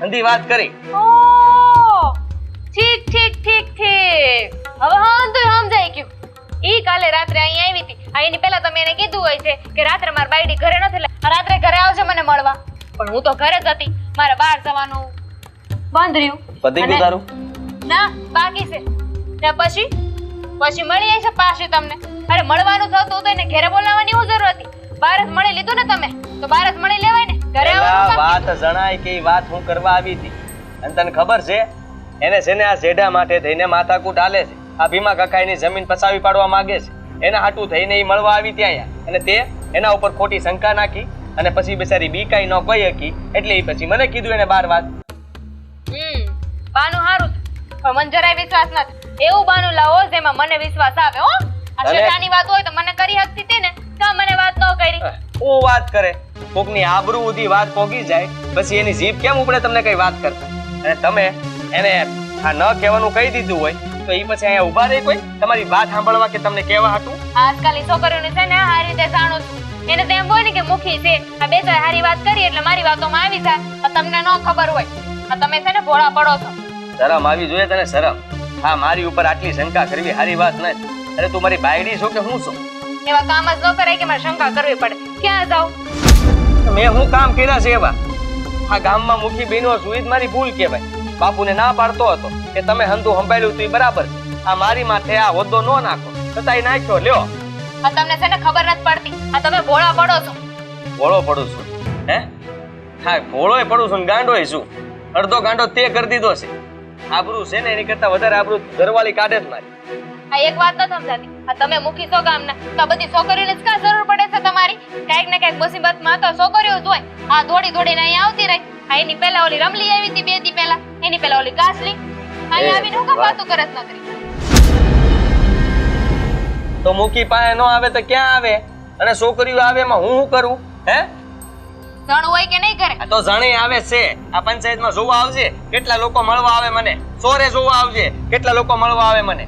અંધી વાત કરી ઓહ ઠીક ઠીક ઠીક ઠીક હવે હા તો સમજાઈ ગયું ઈ કાલે રાત્રે અહીંયા આવી હતી આ એની પહેલા તમે એને કીધું હોય છે કે રાત્રે માર બાયડી ઘરે નથી એટલે રાત્રે ઘરે આવશે મને મળવા પણ હું તો ઘરે જ હતી મારે બહાર જવાનું બંધ રહ્યું પતી ગયું અને- તારું ના બાકી છે ને પછી મળી આવી છે પાછી તમને અરે મળવાનું થતું તો એને ઘરે બોલાવવાની શું જરૂર હતી બહાર જ મળી લીધું ને તમે તો બહાર જ મળી લેવાય ને ઘરે પેલા આવવાનું કામ વાત જણાય કે ઈ વાત હું કરવા આવી હતી અને તને ખબર છે એને છે ને આ જેડા માટે થઈને માથાકૂટ હાલે છે આ ભીમા કાકાની જમીન પસાવી પાડવા માંગે છે એના હાટું થઈને ઈ મળવા આવી ત્યાં અહીંયા. અને તે એના ઉપર ખોટી શંકા નાખી અને પછી બિચારી બીકાઈ ન કહી શકી એટલે ઈ પછી મને કીધું એને બાર વાત. બાનું હારું છે પણ મને જરાય વિશ્વાસ નથી એવું બાનું લાવો જેમાં મને વિશ્વાસ આવે હો આ ભલે. શેઠાની વાત હોય તો મને કરી શકતી હતી ને કા મને વાત ન કરી હું વાત કરે કોકની આબરૂ ઉધી વાત પોગી જાય પછી એની જીભ કેમ ઉપડે તમને કઈ વાત કરતા અને તમે એને આ ન કહેવાનું કહી દીધું હોય તો ઈ પછી અહીંયા ઊભા રહી કોઈ તમારી વાત સાંભળવા કે તમને કહેવા હતું. આજકાલની છોકરીઓને છે ને આ રીતે જાણું છું એને તો એમ હોય ને કે મુખી છે આ બે ચાર હારી વાત કરી એટલે મારી વાતોમાં આવી જાય પણ તમને ન ખબર હોય આ તમે છે ને ભોળા પડો છો શરમ આવી જોઈએ તને શરમ હા મારી ઉપર આટલી શંકા કરવી સારી વાત નથી અરે તું મારી બાયડી છો કે હું છું એવા કામ જ ન કરાય કે મારે શંકા કરવી પડે ક્યાં જાઉં મેં હું કામ કર્યા છે એવા આ ગામમાં મુખી બહેનો છું ઈ જ મારી ભૂલ કહેવાય બાપુને ના પાડતો હતો કે તમે હંધું સંભાળ્યું તું ઈ બરાબર છે આ મારી માથે આ હોદ્દો ન નાખો છતાંય નાખ્યો લ્યો આ તમને છે ને ખબર નથી પડતી આ તમે ભોળા પડો છો ભોળો પડું છું હે હા ભોળોય પડું છું ને ગાંડોય છું અડધો ગાંડો તે કરી દીધો છે આબરૂ છે ને એની કરતા વધારે આબરૂ ઘરવાળી કાઢે જ મારી આ એક વાત ન સમજાતી આ તમે મુખી છો ગામના તો આ બધી છોકરીઓને જ કા જરૂર પડે છે તમારી કઈક ને કઈક મુસીબતમાં તો છોકરીઓ જ હોય આ દોડી દોડીને અહીંયા આવતી રહી આ એની પહેલા ઓલી રમલી આવી હતી 2 દી પહેલા એની પહેલા ઓલી કાસલી અહીંયા આવીને હું કામ વાતો કરે જ ન કરી તો મુખી પાસે ન આવે તો ક્યાં આવે અને છોકરીઓ આવે એમાં હું શું કરું હે જણ હોય કે નહીં કરે આ તો જાણી આવે છે આ પંચાયતમાં જોવા આવજે કેટલા લોકો મળવા આવે મને સોરે જોવા આવજે કેટલા લોકો મળવા આવે મને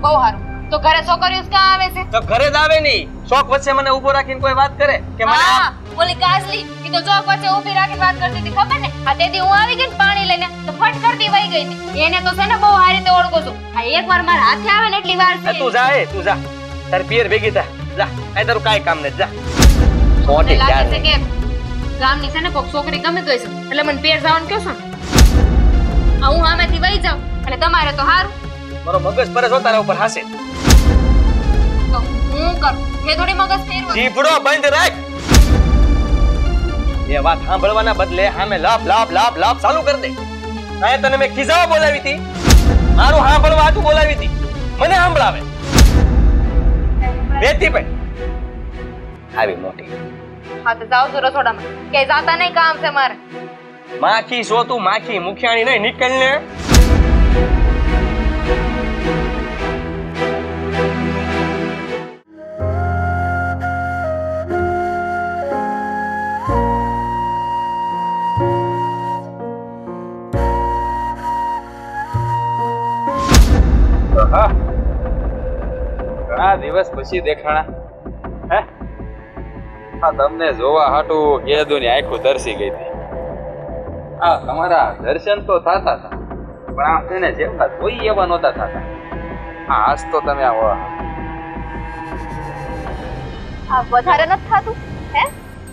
બહુ સારું તો ઘરે છોકરીઓ જ ક્યાં આવે છે તો ઘરે જ આવે નહીં શોખ વચ્ચે મને ઊભો રાખીને કોઈ વાત કરે કે મને હા ઓલી કાસલી ઈ તો ચોક વચ્ચે ઊભી રાખીને વાત કરતી હતી ખબર ને આ તેથી હું આવી ગઈ ને પાણી લઈને તો ફટ કરતી વઈ ગઈ હતી એને તો છે ને બહુ સારી રીતે ઓળખું છું આ એકવાર મારા હાથે આવે ને એટલી વાર આ છે તું જા એ તું જા તાર પિયર ભેગી થા જા આ તારું કાંઈ કામ નથી જા મને મોટી લાગે જાન છે કે ગામની છે ને કોક છોકરી ગમે ગઈ છે એટલે મને પેર જવાનું કહો છો આ હું આમેથી વઈ જાઉં અને તમારે તો હારું મારો મગજ પર જો તારા ઉપર હાસે તો હું કરું મેં થોડી મગજ ફેરવું જીભડો બંધ રાખ એ વાત સાંભળવાના બદલે સામે લાપ લાપ લાપ લાપ ચાલુ કરી દે આ તને મેં ખીજાવા બોલાવી હતી મારું સાંભળવા આટું બોલાવી હતી મને સાંભળાવે બેથી ભાઈ આવી મોટી હા તો જાવ છો રસોડામાં કે જાતા નહીં કામ છે મારે માખી છો તું માખી મુખિયાણી નહીં નીકળ ને ઘણા દિવસ પછી દેખાણા હે આ તમને જોવા હાટું કેદુની આંખો તરસી ગઈ હતી આ તમારા દર્શન તો થતા હતા પણ આ છે ને જેટલા જોઈ એવા નહોતા થતા હા આજ તો તમે આવો આ વધારે નથી થાતું હે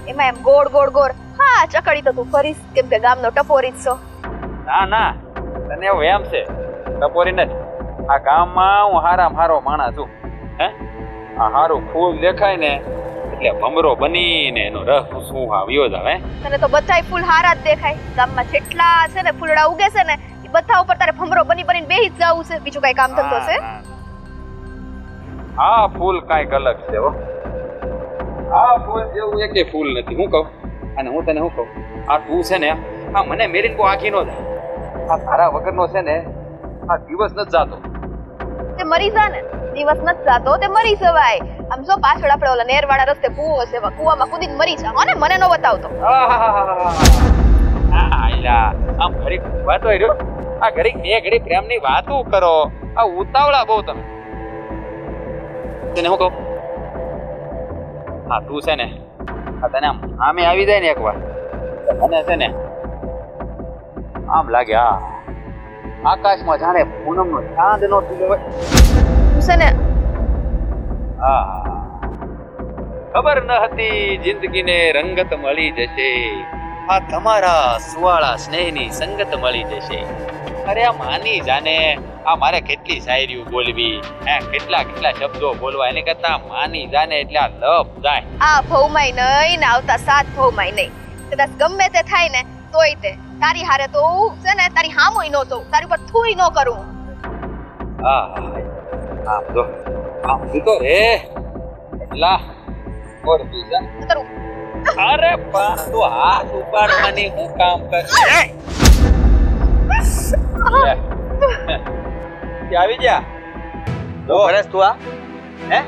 એમાં એમ ગોળ ગોળ ગોળ હા ચકડી તો તું ફરીશ કેમ કે ગામનો ટપોરી જ છો ના ના તને એવું એમ છે ટપોરી નથી આ ગામમાં હું હારામાં હારો માણસ છું હે આ હારું ફૂલ દેખાય ને એટલે ભમરો બનીને એનો રસ શું આવ્યો જ આવે તને તો બધાય ફૂલ હારા જ દેખાય ગામમાં જેટલા છે ને ફૂલડા ઉગે છે ને એ બધા ઉપર તારે ભમરો બની બનીને બેહી જ જવું છે બીજું કઈ કામ ધંધો છે આ ફૂલ કાંઈક અલગ છે હો આ ફૂલ જેવું એકે ફૂલ નથી હું કહું અને હું તને શું કહું આ તું છે ને આ મને મેરીને બહુ આખી નો જાય આ તારા વગરનો છે ને આ દિવસ નથી જાતો તે મરી જા ને દિવસ નથી જાતો તે મરી જવાય આમ જો પાછળ આપણે ઓલા નેરવાળા રસ્તે કૂવો છે કૂવામાં કૂદીને મરી જા હો ને મને નો બતાવતો આમ ઘડીક વાતો રહ્યો આ ઘડીક બે ઘડી પ્રેમની વાતો કરો આ ઉતાવળા બહુ તમે તને હું કહું હા તું છે ને આ તને આમ આમે આવી જાય ને એકવાર મને છે ને આમ લાગે આ આકાશમાં જાણે પૂનમનો ચાંદ નો ખીલો હોય તું છે ને હા ખબર ન હતી જિંદગીને રંગત મળી જશે આ તમારા સુવાળા સ્નેહની સંગત મળી જશે અરે આ માની જાને આ મારે કેટલી શાયરીઓ બોલવી, હે કેટલા કેટલા શબ્દો બોલવા, એને કરતા માની જાને એટલે આ લપ જાય. આ ભવમાય નહીં ને આવતા 7 ભવમાય નહીં. કદાચ ગમે તે થાય ને તોય તે તારી હારે તો હું છે ને તારી હામુય નો તો તારી પર થૂઈ નો કરું. હા આમ તો રે એટલા ઓર બીજા કરું. અરે બા તું હાથ ઉપાડવાની હું કામ કર આવી જા તો ભરેશ તું આ હે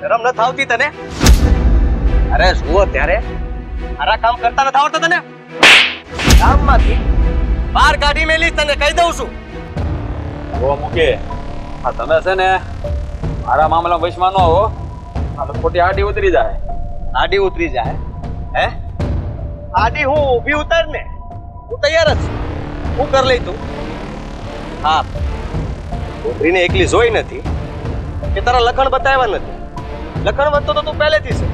શરમ ન થાવતી તને? અરે જુઓ ત્યારે આરા કામ કરતા ન આવડતા તને? ગામમાંથી બહાર કાઢી મેલી તને કહી દઉં છું. ઓ મુકે આ તમે છે ને મારા મામલા વૈશમાં ન આવો, આ તો ખોટી આડી ઉતરી જાય. આડી ઉતરી જાય હે? આડી હું ઊભી ઉતર ને, હું તૈયાર જ છું. હું કર લઈ તું? હા ઉતરીને એકલી જોઈ નથી કે તારા લખણ બતાવ્યા નથી. લખણ વધતો તો તું પહેલેથી છે.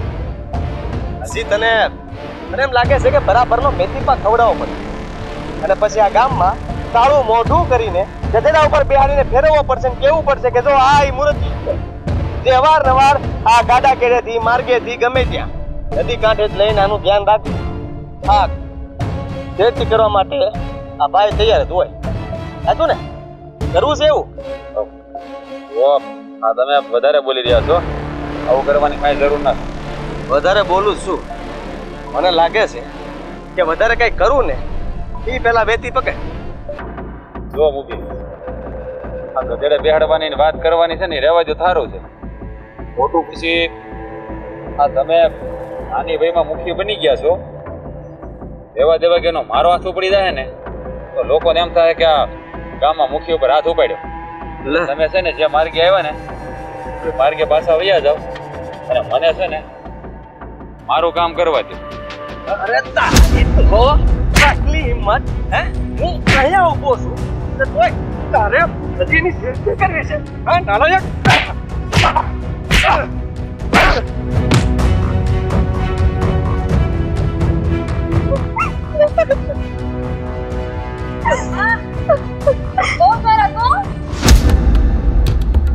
હજી તને એમ લાગે છે કે બરાબરનો મેથી પાક ખવડાવવો પડે અને પછી આ ગામમાં તાળું મોઢું કરીને ગધેડા ઉપર બેહાડીને ફેરવવો પડશે ને કેવું પડશે કે જો આ મૂર્તિ જે અવારનવાર આ ગાડા કેડેથી માર્ગેથી ગમે ત્યાં નદી કાંઠે જ લઈને આનું ધ્યાન રાખજો. હા ખેતી કરવા માટે આ ભાઈ તૈયાર જ હોય. સાચું ને? કરવું છે એવું? ઓ આ તમે વધારે બોલી રહ્યા છો, આવું કરવાની કાંઈ જરૂર નથી. વધારે બોલું છું? મને લાગે છે કે વધારે કઈ કરું ને એ પેલા વેતી પકડ. જો મૂકી આ ગધેડે બેહાડવાની ને વાત કરવાની છે ને રહેવા જો થારું છે. ખોટું પછી આ તમે નાની વયમાં મુખી બની ગયા છો, એવા દેવા કે એનો મારો હાથ ઉપડી જાય ને તો લોકોને એમ થાય કે આ ગામમાં મુખી ઉપર હાથ ઉપાડ્યો. તમે છે ને જે માર્ગે આવ્યા ને એ માર્ગે પાછા વયા જાઓ અને મને છે ને મારું કામ કરવા દો. અરે તારી તો આટલી હિંમત હે? હું અહીંયા ઊભો છું તો તોય તારે નદીની સેફટી કરવી છે? હા નાલાયક! બહુ સારા તો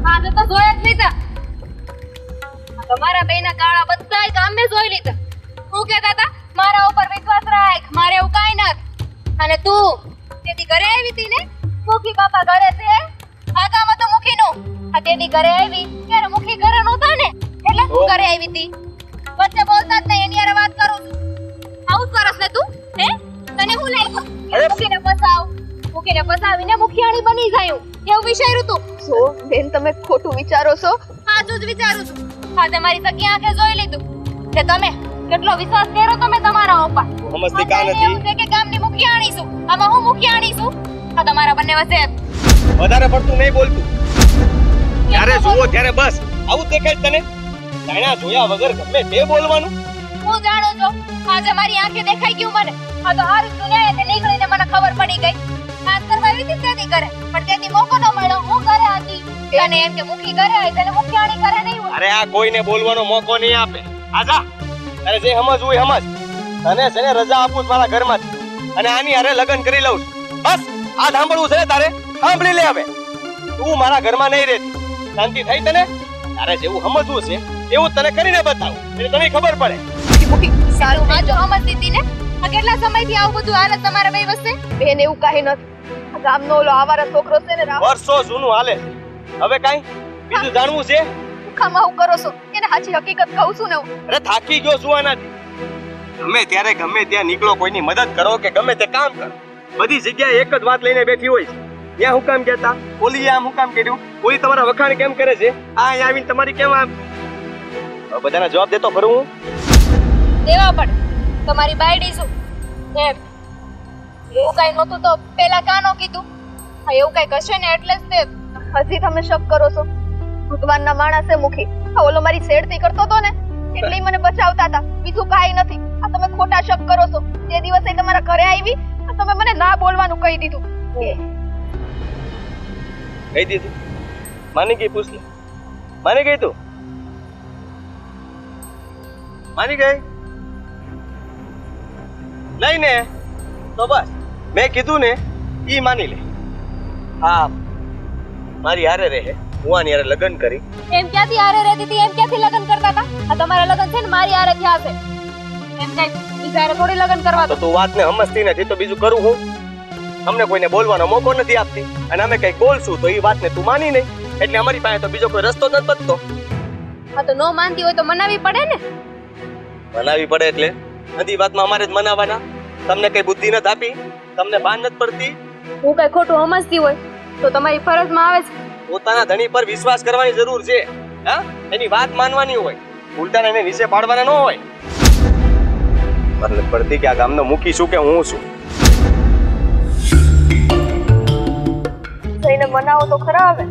આજે તો જોયા જ લીધા. તમારા બેના કાળા બધાય કામ મેં જોઈ લીધા. હું કહેતા હતા મારા ઉપર વિશ્વાસ રાખ, મારે એવું કાંઈ નથી. અને તું તેદી ઘરે આવી હતી ને? મુખી બાપા ઘરે છે? આ કામ તો મુખીનું. આ તેદી ઘરે આવી ત્યારે મુખી ઘરે નહોતા ને એટલે તું ઘરે આવી હતી. વચ્ચે બોલતા જ નહીં, એની હારે વાત કરું છું. આવું જ કરસ ને તું? હે તને હું લાગ્યું મુખીને ફસાવ? મુખીને ફસાવીને મુખિયાણી બની જાય એવું વિચાર્યું તું? સો બેન તમે ખોટું વિચારો છો. સાચું જ વિચારું છું. આજે મારી સગી આંખે જોઈ લીધું કે તમે કેટલો વિશ્વાસ કર્યો તમે તમારા ઉપર. સમજતી કાં નથી? એવું છે કે ગામની મુખિયાણી છું, આમાં હું મુખિયાણી છું? આ તમારા બંને વચ્ચે વધારે પડતું નહીં બોલતું. જ્યારે જુઓ ત્યારે બસ આવું જ દેખાય તને? જાણ્યા જોયા વગર ગમે તે બોલવાનું? હું જાણું છું. આજે મારી આંખે દેખાઈ ગયું મને. આ તો હારું છું ને તે નીકળીને મને ખબર પડી ગઈ. કામ કરવા આવી હતી તેની ઘરે પણ તેની મોકો ન મળ્યો. હું ઘરે હતી અને એમ કે મુખી ઘરે આવી તેને મુખિયાણી ઘરે નહીં હોય. અરે આ કોઈને બોલવાનો મોકો નહીં આપે. આજા અરે જે સમજ હોય સમજ. તને છે ને રજા આપું છું મારા ઘરમાંથી અને આની હારે લગ્ન કરી લઉં છું. બસ આ સાંભળવું છે તારે? સાંભળી લે હવે. તું મારા ઘરમાં નહીં રહેતી. શાંતિ થઈ તને? તારે જેવું સમજવું છે એવું તને કરીને બતાવું એટલે તને ખબર પડે. સારું હા જો સમજતી હતી ને? આ કેટલા સમયથી આવું બધું હાલત તમારા બે વચ્ચે? બેન એવું કાંઈ નથી. આ ગામનો ઓલો આવારા છોકરો છે ને રામ, વર્ષો જૂનું હાલે છે. હવે કાઈ બીજું જાણવું છે? ખામાં હું કરો છો એને સાચી હકીકત કહું છું ને હું. અરે થાકી ગયો છું આનાથી. ગમે ત્યારે ગમે ત્યાં નીકળો, કોઈની મદદ કરો કે ગમે તે કામ કરો, બધી જગ્યાએ એક જ વાત લઈને બેઠી હોય છે. ત્યાં હું કામ કહેતા, ઓલી આમ હું કામ કર્યું, ઓલી તમારા વખાણ કેમ કરે છે, આ અહીંયા આવીને તમારી કેમ આમ. હવે બધાના જવાબ દેતો ફરું હું. દેવા પડે. તમારી બાયડી શું એમ? એવું કઈ નહોતું તો પેલા કાનો કીધું? હા એવું કઈ કશે ને એટલે જ તે. હજી તમે શક કરો છો? ભગવાનના માણસે મુખી આ ઓલો મારી છેડતી કરતો હતો ને એટલે ઈ મને બચાવતા હતા, બીજું કાંઈ નથી. આ તમે ખોટા શક કરો છો. તે દિવસે તમારા ઘરે આવી તમે મને ના બોલવાનું કહી દીધું. કહી દીધું? માની ગઈ? પૂછ લે. માની ગઈ તું? માની ગઈ નહીં ને? તો બસ મેં કીધું ને ઈ માની લે. હા મારી હારે રહે હું આની હારે લગ્ન કરી એમ ક્યાંથી હારે રહેતી હતી એમ ક્યાંથી લગ્ન કરતા હતા આ તમારા લગ્ન છે ને મારી હારે થયા છે એમ કઈ બીજા હારે થોડી લગ્ન કરવા તો તું વાતને સમજતી નથી તો બીજું કરું હું અમને કોઈને બોલવાનો મોકો નથી આપતી અને અમે કઈક બોલશું તો એ વાતને તું માની નહીં એટલે અમારી પાસે તો બીજો કોઈ રસ્તો નથી બચતો હા તો નો માનતી હોય તો મનાવી પડે ને મનાવી પડે એટલે બધી વાતમાં અમારે જ મનાવવાના તમને કઈ બુદ્ધિ નથી આપી તમને ભાન નથી પડતી હું કઈ ખોટું સમજતી હોય તો તમારી ફરજમાં આવે છે પોતાના ધણી પર વિશ્વાસ કરવાની જરૂર છે હા એની વાત માનવાની હોય ઉલટાને એને નીચે પાડવાના ન હોય મતલબ પડતી કે આ ગામનો મૂકી શું કે હું છું જઈને મનાવો તો ખરા આવે